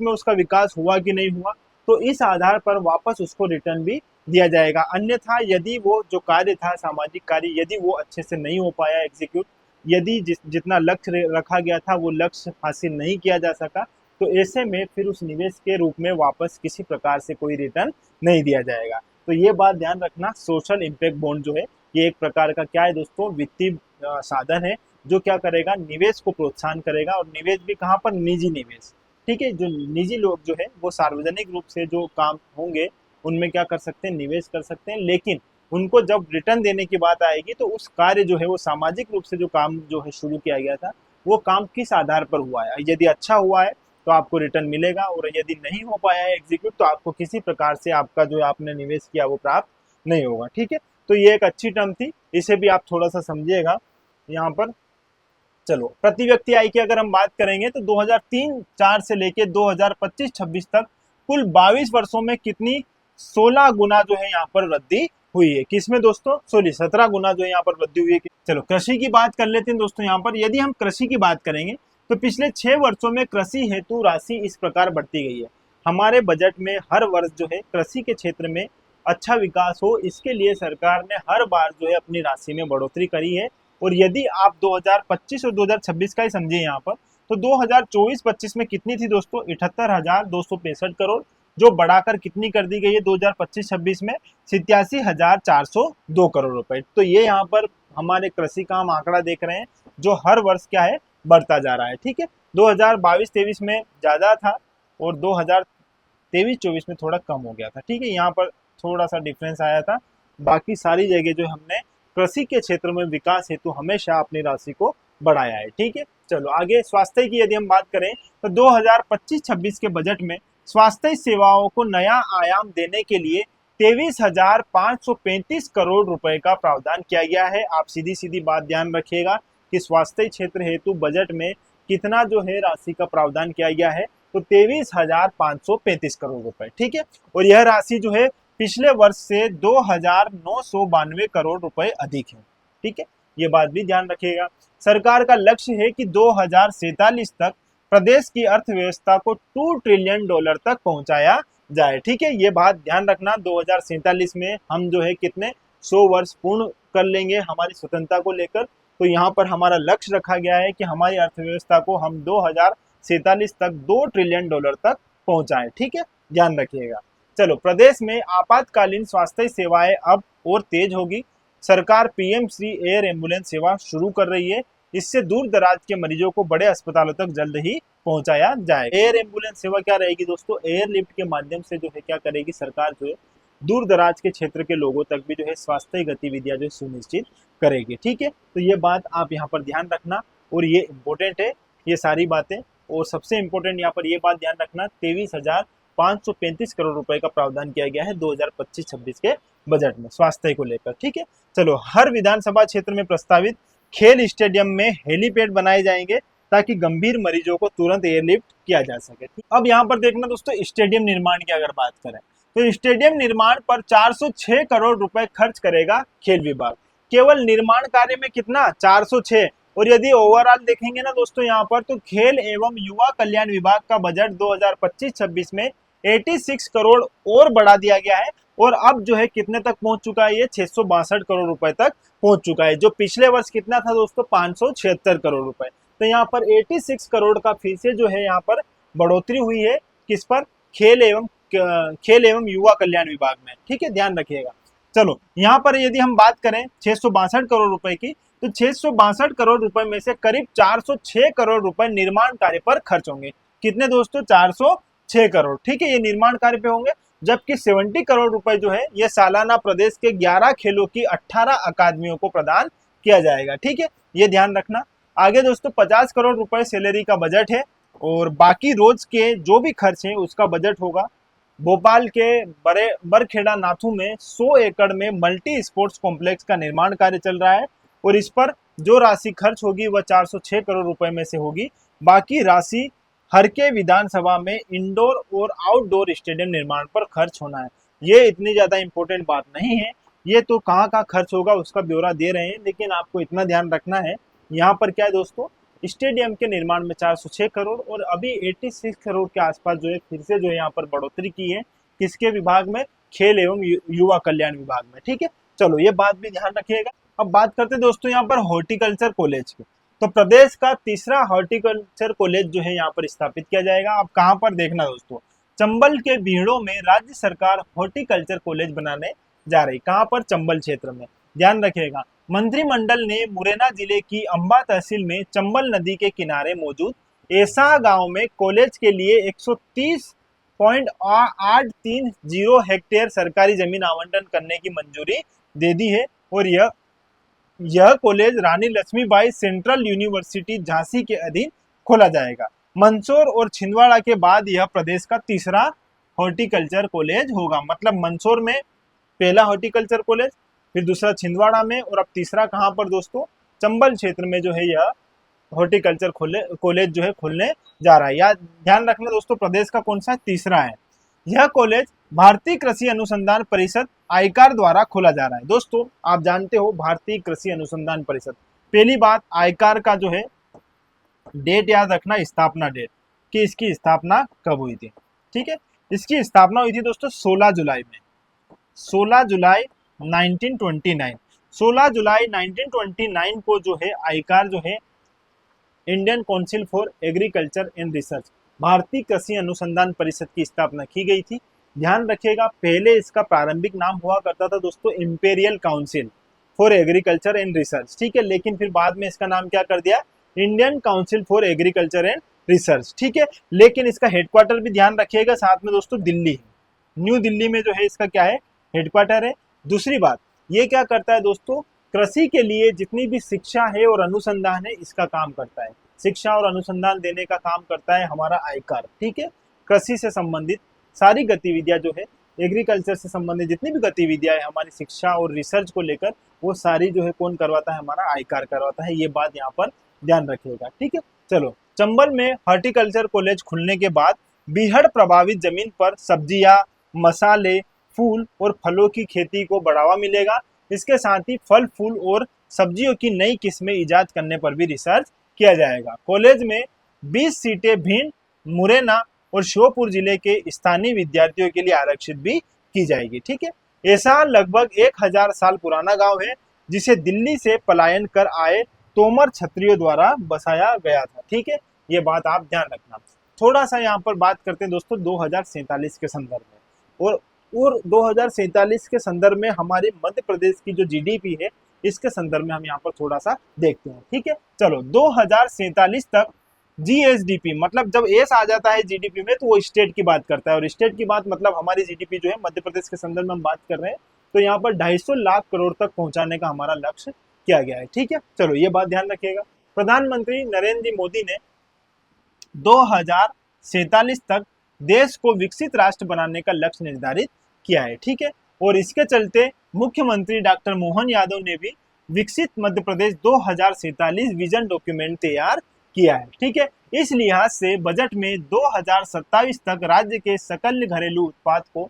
में उसका विकास हुआ कि नहीं हुआ, तो इस आधार पर वापस उसको रिटर्न भी दिया जाएगा। अन्यथा यदि वो जो कार्य था सामाजिक कार्य, यदि वो अच्छे से नहीं हो पाया एग्जीक्यूट, यदि जितना लक्ष्य रखा गया था वो लक्ष्य हासिल नहीं किया जा सका, तो ऐसे में फिर उस निवेश के रूप में वापस किसी प्रकार से कोई रिटर्न नहीं दिया जाएगा। तो ये बात ध्यान रखना, सोशल इम्पैक्ट बॉन्ड जो है ये एक प्रकार का क्या है दोस्तों, वित्तीय साधन है जो क्या करेगा, निवेश को प्रोत्साहन करेगा। और निवेश भी कहाँ पर, निजी निवेश। ठीक है, जो निजी लोग जो है वो सार्वजनिक रूप से जो काम होंगे उनमें क्या कर सकते हैं, निवेश कर सकते हैं, लेकिन उनको जब रिटर्न देने की बात आएगी तो उस कार्य जो है वो सामाजिक रूप से जो काम जो है शुरू किया गया था वो काम किस आधार पर हुआ है। यदि अच्छा हुआ है तो आपको रिटर्न मिलेगा, और यदि नहीं हो पाया है एग्जीक्यूट तो आपको किसी प्रकार से आपका जो आपने निवेश किया वो प्राप्त नहीं होगा। ठीक है, तो ये एक अच्छी टर्म थी, इसे भी आप थोड़ा सा समझिएगा यहाँ पर। चलो प्रति व्यक्ति आय की अगर हम बात करेंगे तो 2003-04 से लेके 2025-26 तक कुल 22 वर्षों में कितनी, 16 गुना जो है यहाँ पर वृद्धि हुई है। किसमें दोस्तों, 17 गुना जो है यहाँ पर वृद्धि हुई है। चलो कृषि की बात कर लेते हैं दोस्तों। यहाँ पर यदि हम कृषि की बात करेंगे तो पिछले 6 वर्षों में कृषि हेतु राशि इस प्रकार बढ़ती गई है। हमारे बजट में हर वर्ष जो है कृषि के क्षेत्र में अच्छा विकास हो, इसके लिए सरकार ने हर बार जो है अपनी राशि में बढ़ोतरी करी है। और यदि आप 2025 और 2026 का ही समझिए यहाँ पर, तो 2024-25 में कितनी थी दोस्तों, 78,265 करोड़, जो बढ़ाकर कितनी कर दी गई है 2025-26 में, 87,402 करोड़ रुपए। तो ये यहाँ पर हमारे कृषि का हम आंकड़ा देख रहे हैं जो हर वर्ष क्या है, बढ़ता जा रहा है। ठीक है, 2022-23 में ज्यादा था और 2023-24 में थोड़ा कम हो गया था। ठीक है, यहाँ पर थोड़ा सा डिफरेंस आया था, बाकी सारी जगह जो हमने कृषि के क्षेत्र में विकास हेतु हमेशा अपनी राशि को बढ़ाया है। ठीक है, चलो आगे स्वास्थ्य की यदि हम बात करें तो 2025-26 के बजट में स्वास्थ्य सेवाओं को नया आयाम देने के लिए 23,535 करोड़ रुपए का प्रावधान किया गया है। आप सीधी सीधी बात ध्यान रखिएगा कि स्वास्थ्य क्षेत्र हेतु बजट में कितना जो है राशि का प्रावधान किया गया है, तो 23,535 करोड़ रुपए। ठीक है, और यह राशि जो है पिछले वर्ष से 2,992 करोड़ रुपए अधिक है। ठीक है, ये बात भी ध्यान रखिएगा। सरकार का लक्ष्य है कि 2047 तक प्रदेश की अर्थव्यवस्था को 2 ट्रिलियन डॉलर तक पहुंचाया जाए। ठीक है, ये बात ध्यान रखना। 2047 में हम जो है कितने 100 वर्ष पूर्ण कर लेंगे हमारी स्वतंत्रता को लेकर। तो यहाँ पर हमारा लक्ष्य रखा गया है कि हमारी अर्थव्यवस्था को हम 2047 तक 2 ट्रिलियन डॉलर तक पहुंचाएं। ठीक है, ध्यान रखिएगा। चलो, प्रदेश में आपातकालीन स्वास्थ्य सेवाएं अब और तेज होगी। सरकार पीएम श्री एयर एम्बुलेंस सेवा शुरू कर रही है। इससे दूर दराज के मरीजों को बड़े अस्पतालों तक जल्द ही पहुंचाया जाए। एयर एम्बुलेंस सेवा क्या रहेगी दोस्तों? एयरलिफ्ट के माध्यम से जो है क्या करेगी सरकार, जो है दूर दराज के क्षेत्र के लोगों तक भी जो है स्वास्थ्य गतिविधियां जो सुनिश्चित करेगी। ठीक है, तो ये बात आप यहाँ पर ध्यान रखना और ये इम्पोर्टेंट है ये सारी बातें। और सबसे इम्पोर्टेंट यहाँ पर ये बात ध्यान रखना, 23,535 करोड़ रुपए का प्रावधान किया गया है 2025-26 के बजट में स्वास्थ्य को लेकर। ठीक है, चलो, हर विधानसभा क्षेत्र में प्रस्तावित खेल स्टेडियम में हेलीपैड बनाए जाएंगे ताकि गंभीर मरीजों को तुरंत एयरलिफ्ट किया जा सके। अब यहाँ पर देखना दोस्तों, स्टेडियम निर्माण की अगर बात करें तो स्टेडियम निर्माण पर 406 करोड़ रुपए खर्च करेगा खेल विभाग। केवल निर्माण कार्य में कितना? 406। और यदि ओवरऑल देखेंगे ना दोस्तों यहाँ पर, तो खेल एवं युवा कल्याण विभाग का बजट 2025-26 में 86 करोड़ और बढ़ा दिया गया है। और अब जो है कितने तक पहुंच चुका है? ये 662 करोड़ रुपए तक पहुंच चुका है। जो पिछले वर्ष कितना था दोस्तों? 576 करोड़ रुपए। तो यहाँ पर 86 करोड़ का फिर से जो है यहाँ पर बढ़ोतरी हुई है। किस पर? खेल एवं युवा कल्याण विभाग में। ठीक है, ध्यान रखिएगा। चलो, यहाँ पर यदि हम बात करें 662 करोड़ रुपए की, तो 662 करोड़ रुपए में से करीब 406 करोड़ रुपए निर्माण कार्य पर खर्च होंगे। कितने दोस्तों? 406 करोड़। ठीक है, ये निर्माण कार्य पे होंगे। जबकि 70 करोड़ रुपए जो है ये सालाना प्रदेश के 11 खेलों की 18 अकादमियों को प्रदान किया जाएगा। ठीक है, ये ध्यान रखना। आगे दोस्तों 50 करोड़ रुपए सैलरी का बजट है और बाकी रोज के जो भी खर्च है उसका बजट होगा। भोपाल के बरखेड़ा नाथू में 100 एकड़ में मल्टी स्पोर्ट्स कॉम्प्लेक्स का निर्माण कार्य चल रहा है और इस पर जो राशि खर्च होगी वह 406 करोड़ रुपए में से होगी। बाकी राशि हर के विधानसभा में इंडोर और आउटडोर स्टेडियम निर्माण पर खर्च होना है। ये इतनी ज्यादा इंपॉर्टेंट बात नहीं है, ये तो कहाँ खर्च होगा उसका ब्यौरा दे रहे हैं, लेकिन आपको इतना ध्यान रखना है यहाँ पर क्या है दोस्तों, स्टेडियम के निर्माण में 406 करोड़ और अभी 86 करोड़ के आसपास जो है फिर से जो है यहाँ पर बढ़ोतरी की है। किसके विभाग में? खेल एवं युवा कल्याण विभाग में। ठीक है, चलो, ये बात भी ध्यान रखिएगा। अब बात करते हैं दोस्तों यहाँ पर हॉर्टिकल्चर कॉलेज की। तो प्रदेश का तीसरा हॉर्टिकल्चर कॉलेज जो है यहाँ पर स्थापित किया जाएगा। अब कहाँ पर? देखना दोस्तों, चंबल के बीहड़ों में राज्य सरकार हॉर्टिकल्चर कॉलेज बनाने जा रही। कहाँ पर? चंबल क्षेत्र में। ध्यान रखिएगा। मंत्रिमंडल ने मुरैना जिले की अंबा तहसील में चंबल नदी के किनारे मौजूद ऐसा गांव में कॉलेज के लिए 130.830 हेक्टेयर सरकारी जमीन आवंटन करने की मंजूरी दे दी है और यह कॉलेज रानी लक्ष्मीबाई सेंट्रल यूनिवर्सिटी झांसी के अधीन खोला जाएगा। मंदसौर और छिंदवाड़ा के बाद यह प्रदेश का तीसरा हॉर्टिकल्चर कॉलेज होगा। मतलब मंदसौर में पहला हॉर्टिकल्चर कॉलेज, फिर दूसरा छिंदवाड़ा में और अब तीसरा कहाँ पर दोस्तों? चंबल क्षेत्र में जो है यह हॉर्टिकल्चर कॉलेज जो है खुलने जा रहा है। या ध्यान रखना दोस्तों, प्रदेश का कौन सा? तीसरा है। यह कॉलेज भारतीय कृषि अनुसंधान परिषद आईकार द्वारा खोला जा रहा है। दोस्तों आप जानते हो भारतीय कृषि अनुसंधान परिषद, पहली बात आईकार का जो है डेट याद रखना, स्थापना डेट कि इसकी स्थापना कब हुई थी। ठीक है, इसकी स्थापना हुई थी दोस्तों 16 जुलाई में, 16 जुलाई 1929। 16 जुलाई 1929 को जो है आईकार जो है Indian council for agriculture and research, भारतीय कृषि अनुसंधान परिषद की स्थापना की गई थी। ध्यान रखिएगा, पहले इसका प्रारंभिक नाम हुआ करता था दोस्तों imperial council for agriculture and research. ठीक है, लेकिन फिर बाद में इसका नाम क्या कर दिया? Indian council for agriculture and research. ठीक है, लेकिन इसका हेडक्वार्टर भी ध्यान रखिएगा साथ में दोस्तों दिल्ली है, न्यू दिल्ली में जो है इसका क्या है? हेडक्वार्टर है। दूसरी बात, ये क्या करता है दोस्तों? कृषि के लिए जितनी भी शिक्षा है और अनुसंधान है इसका काम करता है। शिक्षा और अनुसंधान देने का काम करता है हमारा आईकार। ठीक है, कृषि से संबंधित सारी गतिविधियां जो है, एग्रीकल्चर से संबंधित जितनी भी गतिविधियां है हमारी शिक्षा और रिसर्च को लेकर, वो सारी जो है कौन करवाता है? हमारा आईकार करवाता है। ये बात यहाँ पर ध्यान रखिएगा। ठीक है, चलो, चंबल में हॉर्टिकल्चर कॉलेज खुलने के बाद बीहड़ प्रभावित जमीन पर सब्जियां, मसाले, फूल और फलों की खेती को बढ़ावा मिलेगा। इसके साथ ही फल, फूल और सब्जियों की नई किस्में इजाद करने पर भी रिसर्च किया जाएगा। कॉलेज में 20 सीटें भिंड, मुरैना और श्योपुर जिले के स्थानीय विद्यार्थियों के लिए आरक्षित भी की जाएगी। ठीक है, ऐसा लगभग 1000 साल पुराना गांव है जिसे दिल्ली से पलायन कर आए तोमर क्षत्रियों द्वारा बसाया गया था। ठीक है, ये बात आप ध्यान रखना। थोड़ा सा यहाँ पर बात करते हैं दोस्तों 2047 के संदर्भ में, और 2047 के संदर्भ में हमारे मध्य प्रदेश की जो जीडीपी है इसके संदर्भ में हम यहाँ पर थोड़ा सा देखते हैं। ठीक है, चलो 2047 तक जीएसडीपी, मतलब जब एस आ जाता है जीडीपी में तो वो स्टेट की बात करता है, और स्टेट की बात मतलब हमारी जीडीपी जो है मध्य प्रदेश के संदर्भ में हम बात कर रहे हैं, तो यहाँ पर 250 लाख करोड़ तक पहुंचाने का हमारा लक्ष्य किया गया है। ठीक है, चलो ये बात ध्यान रखिएगा। प्रधानमंत्री नरेंद्र मोदी ने 2047 तक देश को विकसित राष्ट्र बनाने का लक्ष्य निर्धारित किया है। ठीक है, और इसके चलते मुख्यमंत्री डॉक्टर मोहन यादव ने भी विकसित मध्य प्रदेश 2047 विजन डॉक्यूमेंट तैयार किया है। ठीक है, इस लिहाज से बजट में 2027 तक राज्य के सकल घरेलू उत्पाद को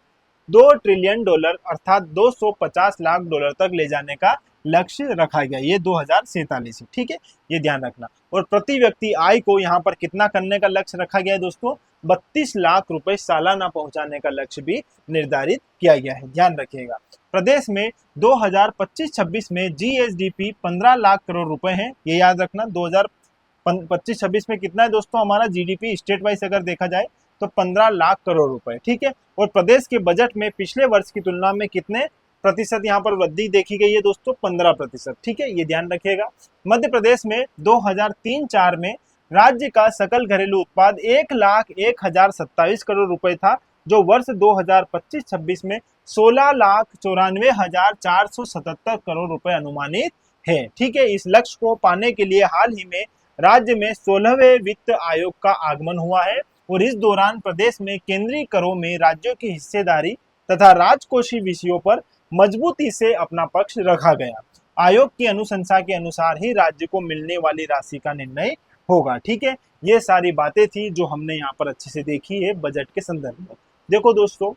$2 ट्रिलियन अर्थात 250 लाख डॉलर तक ले जाने का लक्ष्य रखा गया, ये 2047 है। ठीक है, ये ध्यान रखना। और प्रति व्यक्ति आय को यहाँ पर कितना करने का लक्ष्य रखा गया है दोस्तों, 32 लाख रुपए सालाना पहुंचाने का लक्ष्य भी निर्धारित किया गया है, ध्यान रखिएगा। प्रदेश में 2025-26 में जीएसडीपी 15 लाख करोड़ रुपए है, ये याद रखना। 2025-26 में कितना है दोस्तों हमारा जीडीपी स्टेट वाइज अगर देखा जाए तो 15 लाख करोड़ रुपए। ठीक है, और प्रदेश के बजट में पिछले वर्ष की तुलना में कितने प्रतिशत यहाँ पर वृद्धि देखी गई है दोस्तों, 15%। ठीक है, ये ध्यान रखिएगा। मध्य प्रदेश में 2003-04 में राज्य का सकल घरेलू उत्पाद 1,01,027 करोड़ रुपए था, जो वर्ष 2025-26 में 16,94,477 करोड़ रुपए अनुमानित है। ठीक है, इस लक्ष्य को पाने के लिए हाल ही में राज्य में 16वें वित्त आयोग का आगमन हुआ है, और इस दौरान प्रदेश में केंद्रीय करों में राज्यों की हिस्सेदारी तथा राजकोषीय विषयों पर मजबूती से अपना पक्ष रखा गया। आयोग की अनुशंसा के अनुसार ही राज्य को मिलने वाली राशि का निर्णय होगा। ठीक है, ये सारी बातें थी जो हमने यहाँ पर अच्छे से देखी है बजट के संदर्भ में। देखो दोस्तों,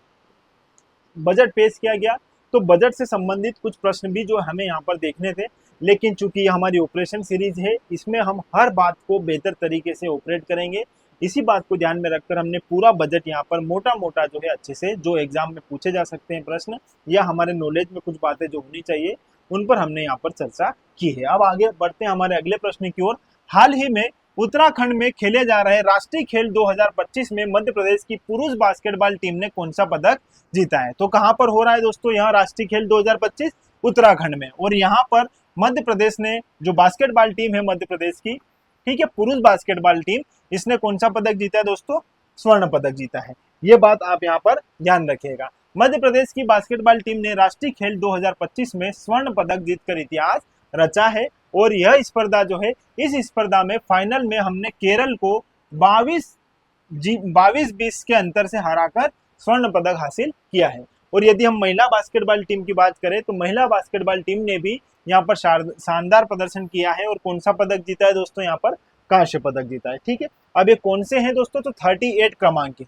बजट पेश किया गया तो बजट से संबंधित कुछ प्रश्न भी जो हमें यहाँ पर देखने थे, लेकिन चूंकि ये हमारी ऑपरेशन सीरीज है, इसमें हम हर बात को बेहतर तरीके से ऑपरेट करेंगे। इसी बात को ध्यान में रखकर हमने पूरा बजट यहाँ पर मोटा मोटा जो है अच्छे से, जो एग्जाम में पूछे जा सकते हैं प्रश्न या हमारे नॉलेज में कुछ बातें जो होनी चाहिए, उन पर हमने यहाँ पर चर्चा की है। अब आगे बढ़ते हैं हमारे अगले प्रश्न की ओर। हाल ही में उत्तराखंड में खेले जा रहे राष्ट्रीय खेल 2025 में मध्य प्रदेश की पुरुष बास्केटबॉल टीम ने कौन सा पदक जीता है? तो कहां पर हो रहा है दोस्तों यहाँ राष्ट्रीय खेल 2025? उत्तराखंड में। और यहाँ पर मध्य प्रदेश ने जो बास्केटबॉल टीम है मध्य प्रदेश की, ठीक है, पुरुष बास्केटबॉल टीम, इसने कौन सा पदक जीता है दोस्तों? स्वर्ण पदक जीता है। ये बात आप यहाँ पर ध्यान रखिएगा। मध्य प्रदेश की बास्केटबॉल टीम ने राष्ट्रीय खेल 2025 में स्वर्ण पदक जीतकर इतिहास रचा है, और यह स्पर्धा जो है, इस स्पर्धा में फाइनल में हमने केरल को 22-20 के अंतर से हराकर स्वर्ण पदक हासिल किया है। और यदि हम महिला बास्केटबॉल टीम की बात करें तो महिला बास्केटबॉल टीम ने भी यहाँ पर शानदार प्रदर्शन किया है, और कौन सा पदक जीता है दोस्तों? यहाँ पर कांस्य पदक जीता है। ठीक है, अब ये कौन से हैं दोस्तों? तो 38 क्रमांक के,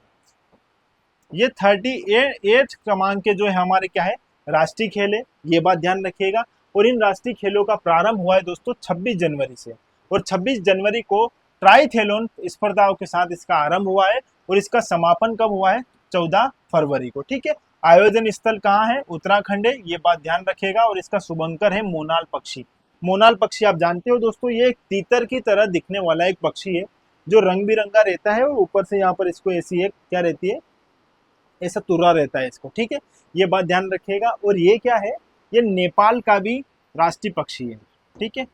ये 38 क्रमांक के जो है हमारे क्या है, राष्ट्रीय खेल है, ये बात ध्यान रखिएगा। और इन राष्ट्रीय खेलों का प्रारंभ हुआ है दोस्तों 26 जनवरी से, और 26 जनवरी को ट्राइथेलॉन स्पर्धाओं के साथ इसका आरंभ हुआ है, और इसका समापन कब हुआ है? 14 फरवरी को। ठीक है, आयोजन स्थल कहाँ है? उत्तराखंड है, ये बात ध्यान रखिएगा। और इसका शुभंकर है मोनाल पक्षी। मोनाल पक्षी आप जानते हो दोस्तों, ये एक तीतर की तरह दिखने वाला एक पक्षी है, जो रंग बिरंगा रहता है, और ऊपर से यहाँ पर इसको ऐसी एक क्या रहती है, ऐसा तुर्रा रहता है इसको। ठीक है, ये बात ध्यान रखिएगा। और ये क्या है? ये नेपाल का भी राष्ट्रीय पक्षी है। ठीक है,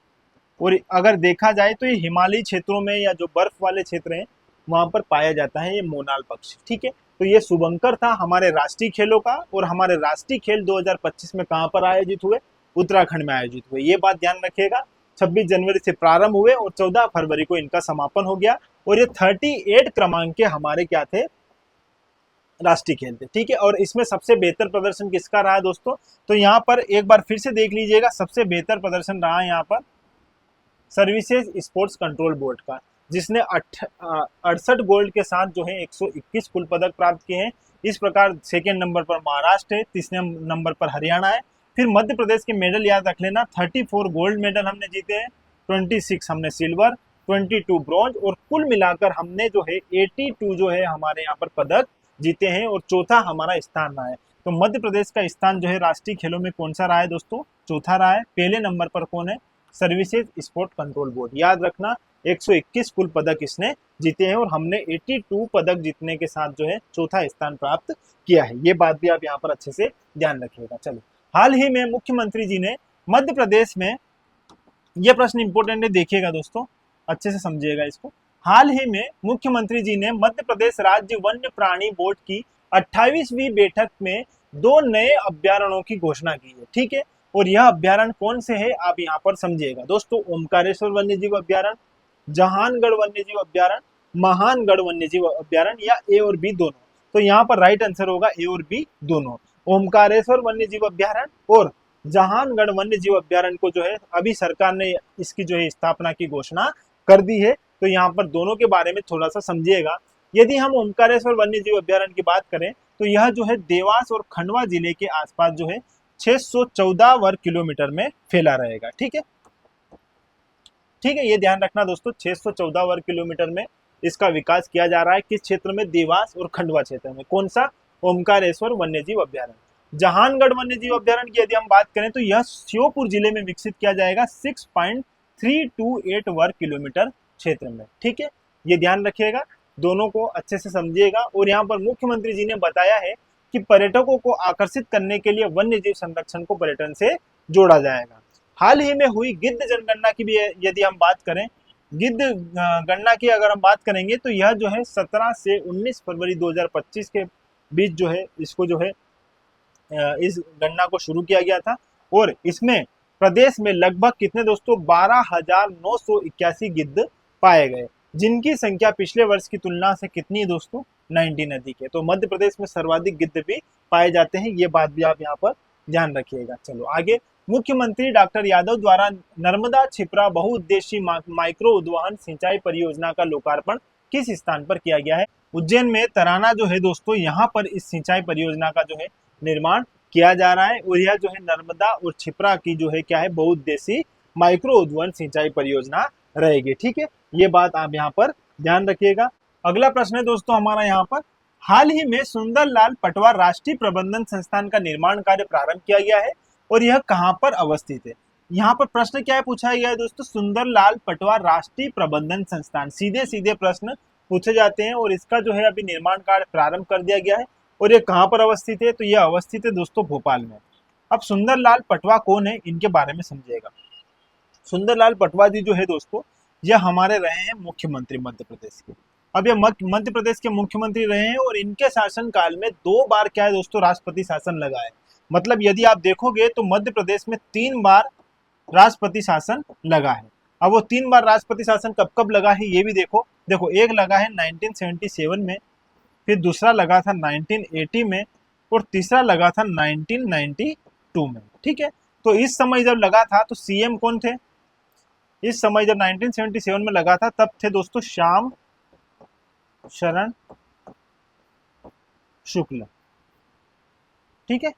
और अगर देखा जाए तो ये हिमालयी क्षेत्रों में या जो बर्फ वाले क्षेत्र हैं वहां पर पाया जाता है ये मोनाल पक्षी। ठीक है, तो ये शुभंकर था हमारे राष्ट्रीय खेलों का, और हमारे राष्ट्रीय खेल 2025 में कहां पर आयोजित हुए? उत्तराखंड में आयोजित हुए। ये बात ध्यान रखिएगा। 26 जनवरी से प्रारंभ हुए और 14 फरवरी को इनका समापन हो गया, और ये 38 क्रमांक के हमारे क्या थे? राष्ट्रीय खेल थे। ठीक है, और इसमें सबसे बेहतर प्रदर्शन किसका रहा है दोस्तों? तो यहाँ पर एक बार फिर से देख लीजिएगा, सबसे बेहतर प्रदर्शन रहा है यहाँ पर सर्विसेज स्पोर्ट्स कंट्रोल बोर्ड का, जिसने 68 गोल्ड के साथ जो है 121 कुल पदक प्राप्त किए हैं। इस प्रकार सेकेंड नंबर पर महाराष्ट्र है, तीसरे नंबर पर हरियाणा है। फिर मध्य प्रदेश के मेडल याद रख लेना, 34 गोल्ड मेडल हमने जीते हैं, 26 हमने सिल्वर, 22 ब्रॉन्ज, और कुल मिलाकर हमने जो है 82 जो है हमारे यहाँ पर पदक जीते हैं, और चौथा हमारा स्थान रहा है। तो मध्य प्रदेश का स्थान जो है राष्ट्रीय खेलों में कौन सा रहा है दोस्तों? चौथा रहा है। पहले नंबर पर कौन है? Services sport control board. याद रखना 121 कुल पदक इसने जीते हैं, और हमने 82 पदक जीतने के साथ जो है चौथा स्थान प्राप्त किया है। ये बात भी आप यहाँ पर अच्छे से ध्यान रखिएगा। चलो, हाल ही में मुख्यमंत्री जी ने मध्य प्रदेश में, यह प्रश्न इंपोर्टेंट है, देखिएगा दोस्तों, अच्छे से समझिएगा इसको। हाल ही में मुख्यमंत्री जी ने मध्य प्रदेश राज्य वन्य प्राणी बोर्ड की 28वीं बैठक में 2 नए अभ्यारण्यों की घोषणा की है, ठीक है। और यह अभ्यारण्य कौन से है आप यहाँ पर समझिएगा दोस्तों। ओमकारेश्वर वन्यजीव अभ्यारण्य, जहानगढ़ वन्यजीव अभ्यारण्य, महानगढ़ वन्यजीव अभ्यारण्य, या ए और बी दोनों। तो यहाँ पर राइट आंसर होगा ए और बी दोनों। ओमकारेश्वर वन्यजीव अभ्यारण्य और जहानगढ़ वन्यजीव अभ्यारण्य को जो है अभी सरकार ने इसकी जो है स्थापना की घोषणा कर दी है। तो यहाँ पर दोनों के बारे में थोड़ा सा समझिएगा। यदि हम ओमकारेश्वर वन्यजीव अभ्यारण्य की बात करें तो यह जो है देवास और खंडवा जिले के आसपास जो है 614 वर्ग किलोमीटर में फैला रहेगा, ठीक है। ठीक है, ये ध्यान रखना दोस्तों, 614 वर्ग किलोमीटर में इसका विकास किया जा रहा है। किस क्षेत्र में? देवास और खंडवा क्षेत्र में। कौन सा? ओमकारेश्वर वन्यजीव अभ्यारण्य। जहानगढ़ वन्यजीव अभ्यारण्य की यदि हम बात करें तो यह श्योपुर जिले में विकसित किया जाएगा 6.328 वर्ग किलोमीटर क्षेत्र में, ठीक है। ये ध्यान रखिएगा, दोनों को अच्छे से समझिएगा। और यहाँ पर मुख्यमंत्री जी ने बताया है कि पर्यटकों को आकर्षित करने के लिए वन्यजीव संरक्षण को पर्यटन से जोड़ा जाएगा। हाल ही में हुई गिद्ध जनगणना की भी यदि हम बात करें, गिद्ध गणना की अगर हम बात करेंगे तो यह जो है 17 से 19 फरवरी 2025 के बीच जो है इसको जो है इस गणना को शुरू किया गया था। और इसमें प्रदेश में लगभग कितने दोस्तों? 12,981 गिद्ध पाए गए, जिनकी संख्या पिछले वर्ष की तुलना से कितनी है दोस्तों? 19 अधिक है। तो मध्य प्रदेश में सर्वाधिक गिद्ध भी पाए जाते हैं, ये बात भी आप यहाँ पर ध्यान रखिएगा। चलो आगे, मुख्यमंत्री डॉक्टर यादव द्वारा नर्मदा छिपरा बहुउद्देशीय माइक्रो उद्वहन सिंचाई परियोजना का लोकार्पण किस स्थान पर किया गया है? उज्जैन में तराना जो है दोस्तों, यहाँ पर इस सिंचाई परियोजना का जो है निर्माण किया जा रहा है। और यह जो है नर्मदा और छिपरा की जो है क्या है? बहुउद्देशीय माइक्रो उद्वहन सिंचाई परियोजना रहेगी, ठीक है। ये बात आप यहाँ पर ध्यान रखिएगा। अगला प्रश्न है दोस्तों हमारा यहाँ पर, हाल ही में सुंदरलाल पटवा राष्ट्रीय प्रबंधन संस्थान का निर्माण कार्य प्रारंभ किया गया है, और यह कहाँ पर अवस्थित है? यहाँ पर प्रश्न क्या है पूछा गया है दोस्तों? सुंदरलाल पटवा राष्ट्रीय प्रबंधन संस्थान। सीधे सीधे प्रश्न पूछे जाते हैं, और इसका जो है अभी निर्माण कार्य प्रारंभ कर दिया गया है। और ये कहाँ पर अवस्थित है? तो यह अवस्थित है दोस्तों भोपाल में। अब सुंदरलाल पटवा कौन है, इनके बारे में समझिएगा। सुंदरलाल पटवा जी जो है दोस्तों, यह हमारे रहे हैं मुख्यमंत्री मध्य प्रदेश के। अब ये मध्य प्रदेश के मुख्यमंत्री रहे हैं, और इनके शासन काल में 2 बार क्या है दोस्तों? राष्ट्रपति शासन लगा है। मतलब यदि आप देखोगे तो मध्य प्रदेश में 3 बार राष्ट्रपति शासन लगा है। अब वो 3 बार राष्ट्रपति शासन कब कब लगा है ये भी देखो। एक लगा है 1977 में, फिर दूसरा लगा था 1980 में, और तीसरा लगा था 1992 में, ठीक है। तो इस समय जब लगा था तो सीएम कौन थे? इस समय जब 1977 में लगा था तब थे दोस्तों श्याम शरण शुक्ल, ठीक है।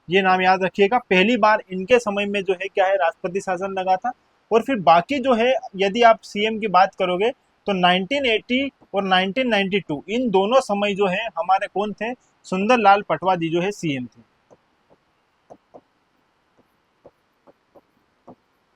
ये नाम याद रखिएगा। पहली बार इनके समय में जो है क्या है? राष्ट्रपति शासन लगा था। और फिर बाकी जो है यदि आप सीएम की बात करोगे तो 1980 और 1992 इन दोनों समय जो है हमारे कौन थे? सुंदरलाल पटवा जी जो है सीएम थे।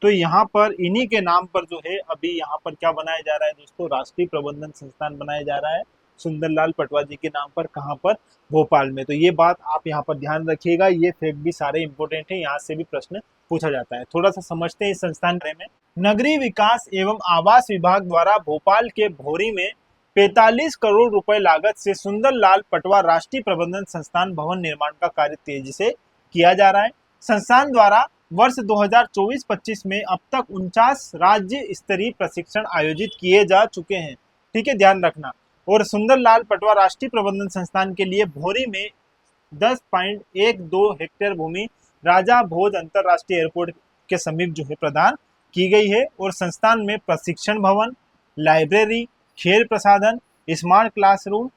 तो यहाँ पर इन्हीं के नाम पर जो है अभी यहाँ पर क्या बनाया जा रहा है दोस्तों? राष्ट्रीय प्रबंधन संस्थान बनाया जा रहा है सुंदरलाल पटवा जी के नाम पर। कहाँ पर? भोपाल में। तो ये बात आप यहाँ पर ध्यान रखिएगा। ये फैक्ट भी सारे इंपॉर्टेंट है, यहाँ से भी प्रश्न पूछा जाता है। थोड़ा सा समझते हैं इस संस्थान के बारे में। नगरीय विकास एवं आवास विभाग द्वारा भोपाल के भोरी में 45 करोड़ रुपए लागत से सुंदरलाल पटवा राष्ट्रीय प्रबंधन संस्थान भवन निर्माण का कार्य तेजी से किया जा रहा है। संस्थान द्वारा वर्ष 2024-25 में अब तक 49 राज्य स्तरीय प्रशिक्षण आयोजित किए जा चुके हैं, ठीक है, ध्यान रखना। और सुंदरलाल पटवा राष्ट्रीय प्रबंधन संस्थान के लिए भोरी में 10.12 हेक्टेयर भूमि राजा भोज अंतरराष्ट्रीय एयरपोर्ट के समीप जो है प्रदान की गई है। और संस्थान में प्रशिक्षण भवन, लाइब्रेरी, खेल प्रसाधन, स्मार्ट क्लासरूम,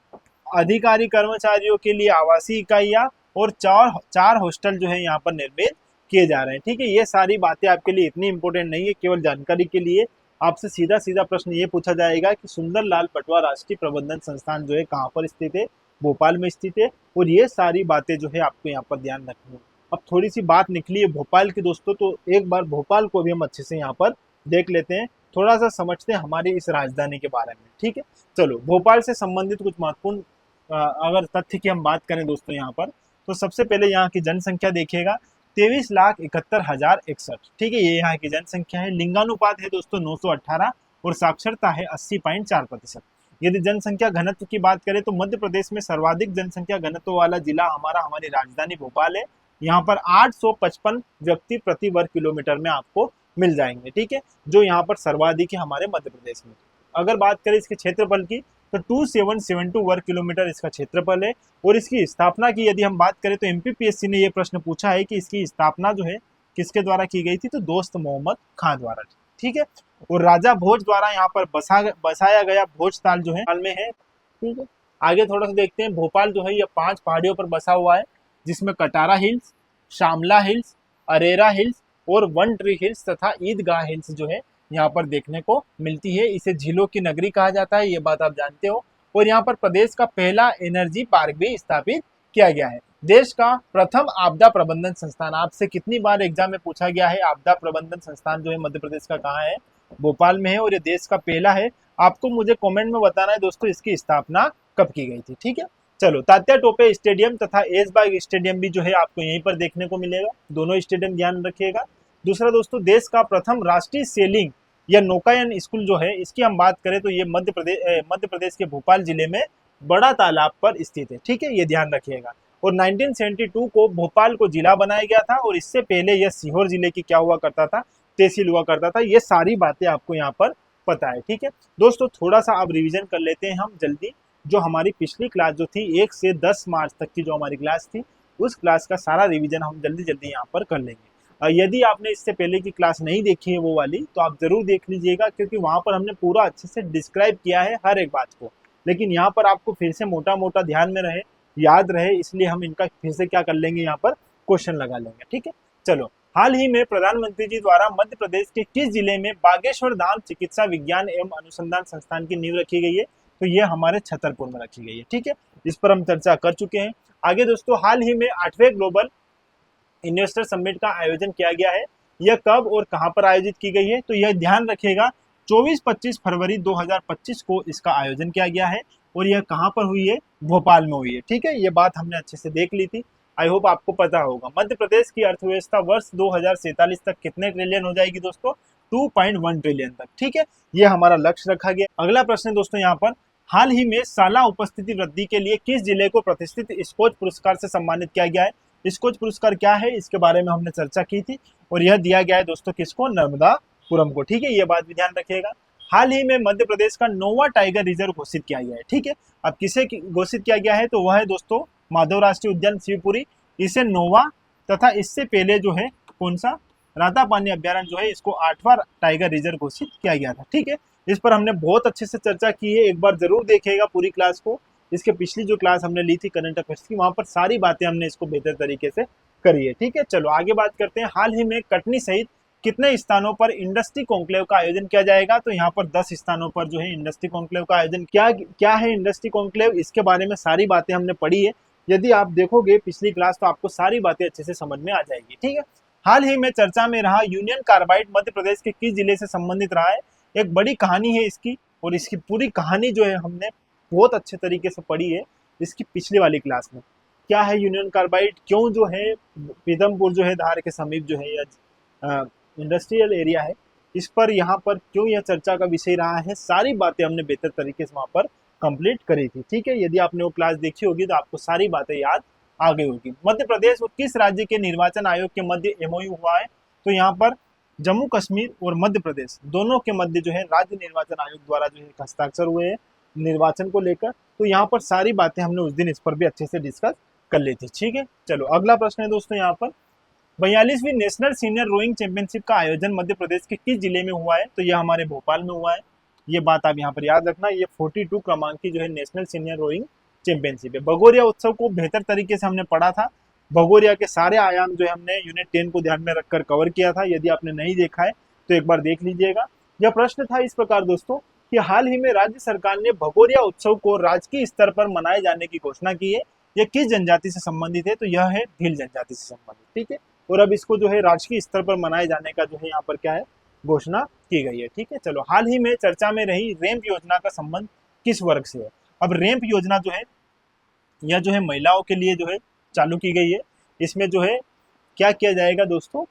अधिकारी कर्मचारियों के लिए आवासीय इकाइयाँ और चार हॉस्टल जो है यहाँ पर निर्मित किए जा रहे हैं। ठीक है, ये सारी बातें आपके लिए इतनी इंपॉर्टेंट नहीं है, केवल जानकारी के लिए आपसे सीधा सीधा प्रश्न ये पूछा जाएगा कि सुंदरलाल पटवा राष्ट्रीय प्रबंधन संस्थान जो है कहाँ पर स्थित है, भोपाल में स्थित है। और ये सारी बातें जो है आपको यहाँ पर ध्यान रखनी है। अब थोड़ी सी बात निकली है भोपाल की दोस्तों, तो एक बार भोपाल को भी हम अच्छे से यहाँ पर देख लेते हैं, थोड़ा सा समझते हैं हमारी इस राजधानी के बारे में। ठीक है, चलो भोपाल से संबंधित कुछ महत्वपूर्ण अगर तथ्य की हम बात करें दोस्तों यहाँ पर, तो सबसे पहले यहाँ की जनसंख्या देखिएगा 23,71,061। ठीक है, ये यहाँ की जनसंख्या है। लिंगानुपात है दोस्तों 918 और साक्षरता है 80.4%। यदि जनसंख्या घनत्व की बात करें तो मध्य प्रदेश में सर्वाधिक जनसंख्या घनत्व वाला जिला हमारी राजधानी भोपाल है। यहाँ पर 855 व्यक्ति प्रति वर्ग किलोमीटर में आपको मिल जाएंगे। ठीक है, जो यहाँ पर सर्वाधिक है हमारे मध्य प्रदेश में। अगर बात करें इसके क्षेत्रफल की तो 2772 वर्ग किलोमीटर इसका क्षेत्रफल है। और इसकी स्थापना की यदि हम बात करें तो एमपीपीएससी ने यह प्रश्न पूछा है कि इसकी स्थापना जो है किसके द्वारा की गई थी, तो दोस्त मोहम्मद खां द्वारा। ठीक है, और राजा भोज द्वारा यहाँ पर बसाया गया भोज ताल जो है हाल में है। ठीक है, आगे थोड़ा सा देखते हैं। भोपाल जो है ये 5 पहाड़ियों पर बसा हुआ है, जिसमें Katara hills, Shamla hills, Arera hills और वन ट्री हिल्स तथा ईदगाह हिल्स जो है यहाँ पर देखने को मिलती है। इसे झीलों की नगरी कहा जाता है, ये बात आप जानते हो। और यहाँ पर प्रदेश का पहला एनर्जी पार्क भी स्थापित किया गया है। देश का प्रथम आपदा प्रबंधन संस्थान, आपसे कितनी बार एग्जाम में पूछा गया है, आपदा प्रबंधन संस्थान जो है मध्य प्रदेश का कहाँ है, भोपाल में है और ये देश का पहला है। आपको मुझे कमेंट में बताना है दोस्तों इसकी स्थापना कब की गई थी। ठीक है, चलो तात्या टोपे स्टेडियम तथा ऐशबाग स्टेडियम भी जो है आपको यहीं पर देखने को मिलेगा, दोनों स्टेडियम ध्यान रखिएगा। दूसरा दोस्तों, देश का प्रथम राष्ट्रीय सेलिंग या नौकायन स्कूल जो है, इसकी हम बात करें तो ये मध्य प्रदेश के भोपाल जिले में बड़ा तालाब पर स्थित है। ठीक है, ये ध्यान रखिएगा। और 1972 को भोपाल को जिला बनाया गया था और इससे पहले यह सीहोर जिले की क्या हुआ करता था, तहसील हुआ करता था। ये सारी बातें आपको यहाँ पर पता है। ठीक है दोस्तों, थोड़ा सा अब रिवीजन कर लेते हैं हम जल्दी। जो हमारी पिछली क्लास जो थी 1 से 10 मार्च तक की जो हमारी क्लास थी, उस क्लास का सारा रिवीजन हम जल्दी जल्दी यहाँ पर कर लेंगे। यदि आपने इससे पहले की क्लास नहीं देखी है वो वाली, तो आप जरूर देख लीजिएगा, क्योंकि वहां पर हमने पूरा अच्छे से डिस्क्राइब किया है हर एक बात को। लेकिन यहाँ पर आपको फिर से मोटा मोटा ध्यान में रहे, याद रहे, इसलिए हम इनका फिर से क्या कर लेंगे, यहाँ पर क्वेश्चन लगा लेंगे। ठीक है, चलो। हाल ही में प्रधानमंत्री जी द्वारा मध्य प्रदेश के किस जिले में बागेश्वर धाम चिकित्सा विज्ञान एवं अनुसंधान संस्थान की नींव रखी गई है, तो ये हमारे छतरपुर में रखी गई है। ठीक है, इस पर हम चर्चा कर चुके हैं। आगे दोस्तों, हाल ही में 8वें ग्लोबल इन्वेस्टर समिट का आयोजन किया गया है। यह कब और कहां पर आयोजित की गई है, तो यह ध्यान रखिएगा 24-25 फरवरी 2025 को इसका आयोजन किया गया है। और यह कहां पर हुई है, भोपाल में हुई है। ठीक है, ये बात हमने अच्छे से देख ली थी, आई होप आपको पता होगा। मध्य प्रदेश की अर्थव्यवस्था वर्ष 2047 तक कितने ट्रिलियन हो जाएगी दोस्तों, 2.1 ट्रिलियन तक। ठीक है, ये हमारा लक्ष्य रखा गया। अगला प्रश्न दोस्तों यहाँ पर, हाल ही में साला उपस्थिति वृद्धि के लिए किस जिले को प्रतिष्ठित स्कोच पुरस्कार से सम्मानित किया गया है। स्कोच पुरस्कार क्या है, इसके बारे में हमने चर्चा की थी और यह दिया गया है दोस्तों किसको, नर्मदापुरम को। ठीक है, ये बात भी ध्यान रखिएगा। हाल ही में मध्य प्रदेश का नोवा टाइगर रिजर्व घोषित किया गया है। ठीक है, अब किसे घोषित किया गया है, तो वह है दोस्तों माधव राष्ट्रीय उद्यान शिवपुरी। इसे नोवा तथा इससे पहले जो है कौन सा, रातापानी अभ्यारण्य जो है, इसको 8वां टाइगर रिजर्व घोषित किया गया था। ठीक है, इस पर हमने बहुत अच्छे से चर्चा की है, एक बार जरूर देखिएगा पूरी क्लास को। इसके पिछली जो क्लास हमने ली थी करंट अफेयर्स की, वहां पर सारी बातें हमने इसको बेहतर तरीके से करी है। ठीक है, चलो आगे बात करते हैं। हाल ही में कटनी सहित कितने स्थानों पर इंडस्ट्री कॉन्क्लेव का आयोजन किया जाएगा, तो यहाँ पर 10 स्थानों पर जो है इंडस्ट्री कॉन्क्लेव का आयोजन। क्या है इंडस्ट्री कॉन्क्लेव, इसके बारे में सारी बातें हमने पढ़ी है। यदि आप देखोगे पिछली क्लास तो आपको सारी बातें अच्छे से समझ में आ जाएगी। ठीक है, हाल ही में चर्चा में रहा यूनियन कार्बाइड मध्य प्रदेश के किस जिले से संबंधित रहा है। एक बड़ी कहानी है इसकी, और इसकी पूरी कहानी जो है हमने बहुत अच्छे तरीके से पढ़ी है इसकी पिछली वाली क्लास में। क्या है यूनियन कार्बाइड, क्यों जो है पीथमपुर जो है धार के समीप जो है या इंडस्ट्रियल एरिया है, इस पर यहाँ पर क्यों यह चर्चा का विषय रहा है, सारी बातें हमने बेहतर तरीके से वहाँ पर कंप्लीट करी थी। ठीक है, यदि आपने वो क्लास देखी होगी तो आपको सारी बातें याद आ गई होगी। मध्य प्रदेश और किस राज्य के निर्वाचन आयोग के मध्य एमओयू हुआ है, तो यहाँ पर जम्मू कश्मीर और मध्य प्रदेश दोनों के मध्य जो है राज्य निर्वाचन आयोग द्वारा जो है हस्ताक्षर हुए हैं निर्वाचन को लेकर। तो यहाँ पर सारी बातें हमने उस दिन इस पर भी अच्छे से डिस्कस कर ली थी। ठीक है, चलो अगला प्रश्न है दोस्तों यहाँ पर, 42वीं नेशनल सीनियर रोइंग चैंपियनशिप का आयोजन मध्य प्रदेश के किस जिले में हुआ है, तो यह हमारे भोपाल में हुआ है। ये बात आप यहाँ पर याद रखना, ये 42 क्रमांक की जो है नेशनल सीनियर रोइंग चैंपियनशिप है। भगोरिया उत्सव को बेहतर तरीके से हमने पढ़ा था, भगोरिया के सारे आयाम जो है हमने यूनिट 10 को ध्यान में रखकर कवर किया था। यदि आपने नहीं देखा है तो एक बार देख लीजिएगा। यह प्रश्न था इस प्रकार दोस्तों कि हाल ही में राज्य सरकार ने भगोरिया उत्सव को राजकीय स्तर पर मनाए जाने की घोषणा की है। यह किस जनजाति से संबंधित है? तो यह है भील जनजाति से संबंधित, ठीक है। और अब इसको जो है राजकीय स्तर पर मनाए जाने का जो है यहाँ पर क्या है, घोषणा की गई है, ठीक है। चलो, हाल ही में चर्चा में रही रैंप योजना का संबंध किस वर्ग से है? अब रैंप योजना जो है यह जो है महिलाओं के लिए जो है चालू की गई है। इसमें जो है क्या किया जाएगा दोस्तों,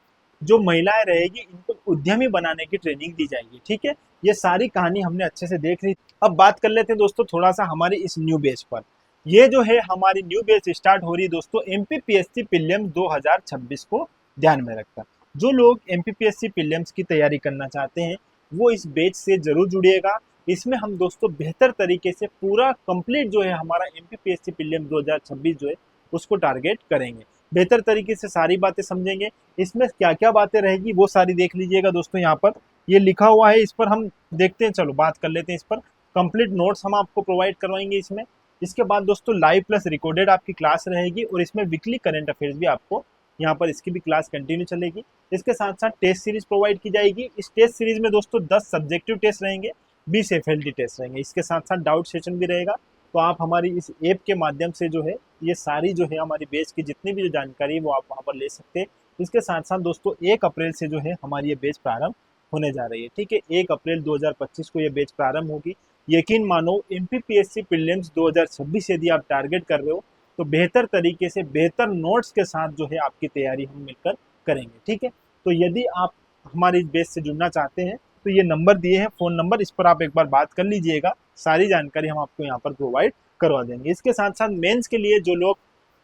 जो महिलाएं रहेगी इनको उद्यमी बनाने की ट्रेनिंग दी जाएगी, ठीक है। ये सारी कहानी हमने अच्छे से देख ली। अब बात कर लेते हैं दोस्तों थोड़ा सा हमारी इस न्यू बेच पर। ये जो है हमारी न्यू बेच स्टार्ट हो रही है दोस्तों एमपीपीएससी प्रीलिम्स 2026 को ध्यान में रखकर। जो लोग एमपीपीएससी प्रीलिम्स की तैयारी करना चाहते हैं वो इस बेच से जरूर जुड़िएगा। इसमें हम दोस्तों बेहतर तरीके से पूरा कंप्लीट जो है हमारा एमपीपीएससी प्रीलिम्स 2026 जो है उसको टारगेट करेंगे। बेहतर तरीके से सारी बातें समझेंगे। इसमें क्या क्या बातें रहेगी वो सारी देख लीजिएगा दोस्तों। यहाँ पर ये लिखा हुआ है, इस पर हम देखते हैं। चलो बात कर लेते हैं इस पर। कंप्लीट नोट्स हम आपको प्रोवाइड करवाएंगे इसमें। इसके बाद दोस्तों लाइव प्लस रिकॉर्डेड आपकी क्लास रहेगी और इसमें वीकली करंट अफेयर्स भी आपको यहाँ पर इसकी भी क्लास कंटिन्यू चलेगी। इसके साथ साथ टेस्ट सीरीज प्रोवाइड की जाएगी। इस टेस्ट सीरीज में दोस्तों 10 सब्जेक्टिव टेस्ट रहेंगे, 20 एफएलटी टेस्ट रहेंगे। इसके साथ साथ डाउट सेशन भी रहेगा। तो आप हमारी इस ऐप के माध्यम से जो है ये सारी जो है हमारी बेच की जितनी भी जो जानकारी है वो आप वहाँ पर ले सकते हैं। इसके साथ साथ दोस्तों 1 अप्रैल से जो है हमारी ये बेच प्रारंभ होने जा रही है, ठीक है। 1 अप्रैल 2025 को ये बेच प्रारंभ होगी। यकीन मानो एमपीपीएससी प्रीलिम्स 2026 यदि आप टारगेट कर रहे हो तो बेहतर तरीके से बेहतर नोट्स के साथ जो है आपकी तैयारी हम मिलकर करेंगे, ठीक है। तो यदि आप हमारी इस बेच से जुड़ना चाहते हैं तो ये नंबर दिए हैं, फ़ोन नंबर, इस पर आप एक बार बात कर लीजिएगा। सारी जानकारी हम आपको यहाँ पर प्रोवाइड करवा देंगे। इसके साथ साथ मेंस के लिए जो लोग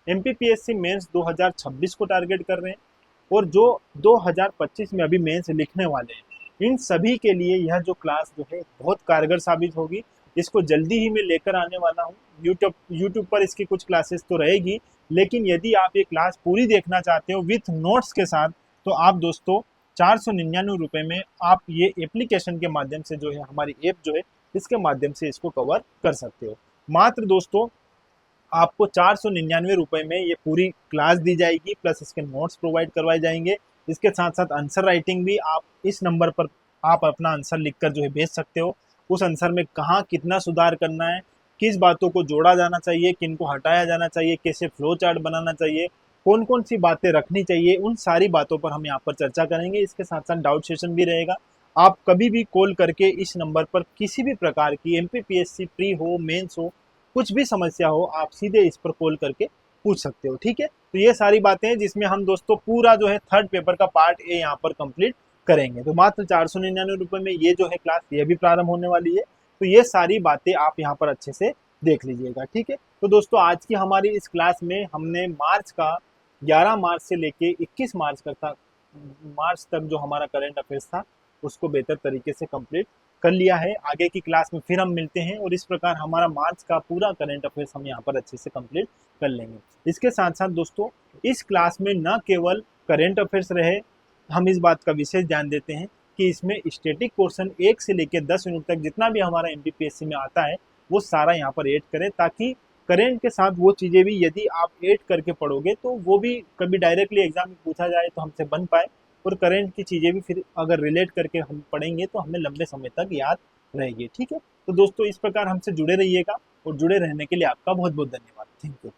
एमपीपीएससी मेंस 2026 को टारगेट कर रहे हैं और जो 2025 में अभी मेंस लिखने वाले हैं, इन सभी के लिए यह जो क्लास जो है बहुत कारगर साबित होगी। इसको जल्दी ही मैं लेकर आने वाला हूँ। यूट्यूब पर इसकी कुछ क्लासेस तो रहेगी, लेकिन यदि आप ये क्लास पूरी देखना चाहते हो विथ नोट्स के साथ तो आप दोस्तों 499 रुपये में आप ये एप्लीकेशन के माध्यम से जो है हमारी ऐप जो है इसके माध्यम से इसको कवर कर सकते हो। मात्र दोस्तों आपको 499 रुपये में ये पूरी क्लास दी जाएगी, प्लस इसके नोट्स प्रोवाइड करवाए जाएंगे। इसके साथ साथ आंसर राइटिंग भी आप इस नंबर पर आप अपना आंसर लिखकर जो है भेज सकते हो। उस आंसर में कहाँ कितना सुधार करना है, किस बातों को जोड़ा जाना चाहिए, किन को हटाया जाना चाहिए, कैसे फ्लो चार्ट बनाना चाहिए, कौन कौन सी बातें रखनी चाहिए, उन सारी बातों पर हम यहाँ पर चर्चा करेंगे। इसके साथ साथ डाउट सेशन भी रहेगा। आप कभी भी कॉल करके इस नंबर पर किसी भी प्रकार की एमपीपीएससी प्री हो, मेंस हो, कुछ भी समस्या हो, आप सीधे इस पर कॉल करके पूछ सकते हो, ठीक है। तो ये सारी बातें हैं जिसमें हम दोस्तों पूरा जो है थर्ड पेपर का पार्ट ए यहाँ पर कंप्लीट करेंगे। तो मात्र 499 रुपये में ये जो है क्लास ये भी प्रारंभ होने वाली है। तो ये सारी बातें आप यहाँ पर अच्छे से देख लीजिएगा, ठीक है। तो दोस्तों आज की हमारी इस क्लास में हमने मार्च का 11 मार्च से लेके 21 मार्च तक जो हमारा करंट अफेयर्स था उसको बेहतर तरीके से कंप्लीट कर लिया है। आगे की क्लास में फिर हम मिलते हैं और इस प्रकार हमारा मार्च का पूरा करंट अफेयर्स हम यहाँ पर अच्छे से कंप्लीट कर लेंगे। इसके साथ साथ दोस्तों इस क्लास में न केवल करंट अफेयर्स रहे, हम इस बात का विशेष ध्यान देते हैं कि इसमें स्टैटिक पोर्शन 1 से लेकर 10 यूनिट तक जितना भी हमारा एमपीपीएससी में आता है वो सारा यहाँ पर ऐड करें, ताकि करेंट के साथ वो चीज़ें भी यदि आप ऐड करके पढ़ोगे तो वो भी कभी डायरेक्टली एग्जाम में पूछा जाए तो हमसे बन पाए, और करंट की चीज़ें भी फिर अगर रिलेट करके हम पढ़ेंगे तो हमें लंबे समय तक याद रहेगी, ठीक है। तो दोस्तों इस प्रकार हमसे जुड़े रहिएगा और जुड़े रहने के लिए आपका बहुत बहुत धन्यवाद। Thank you.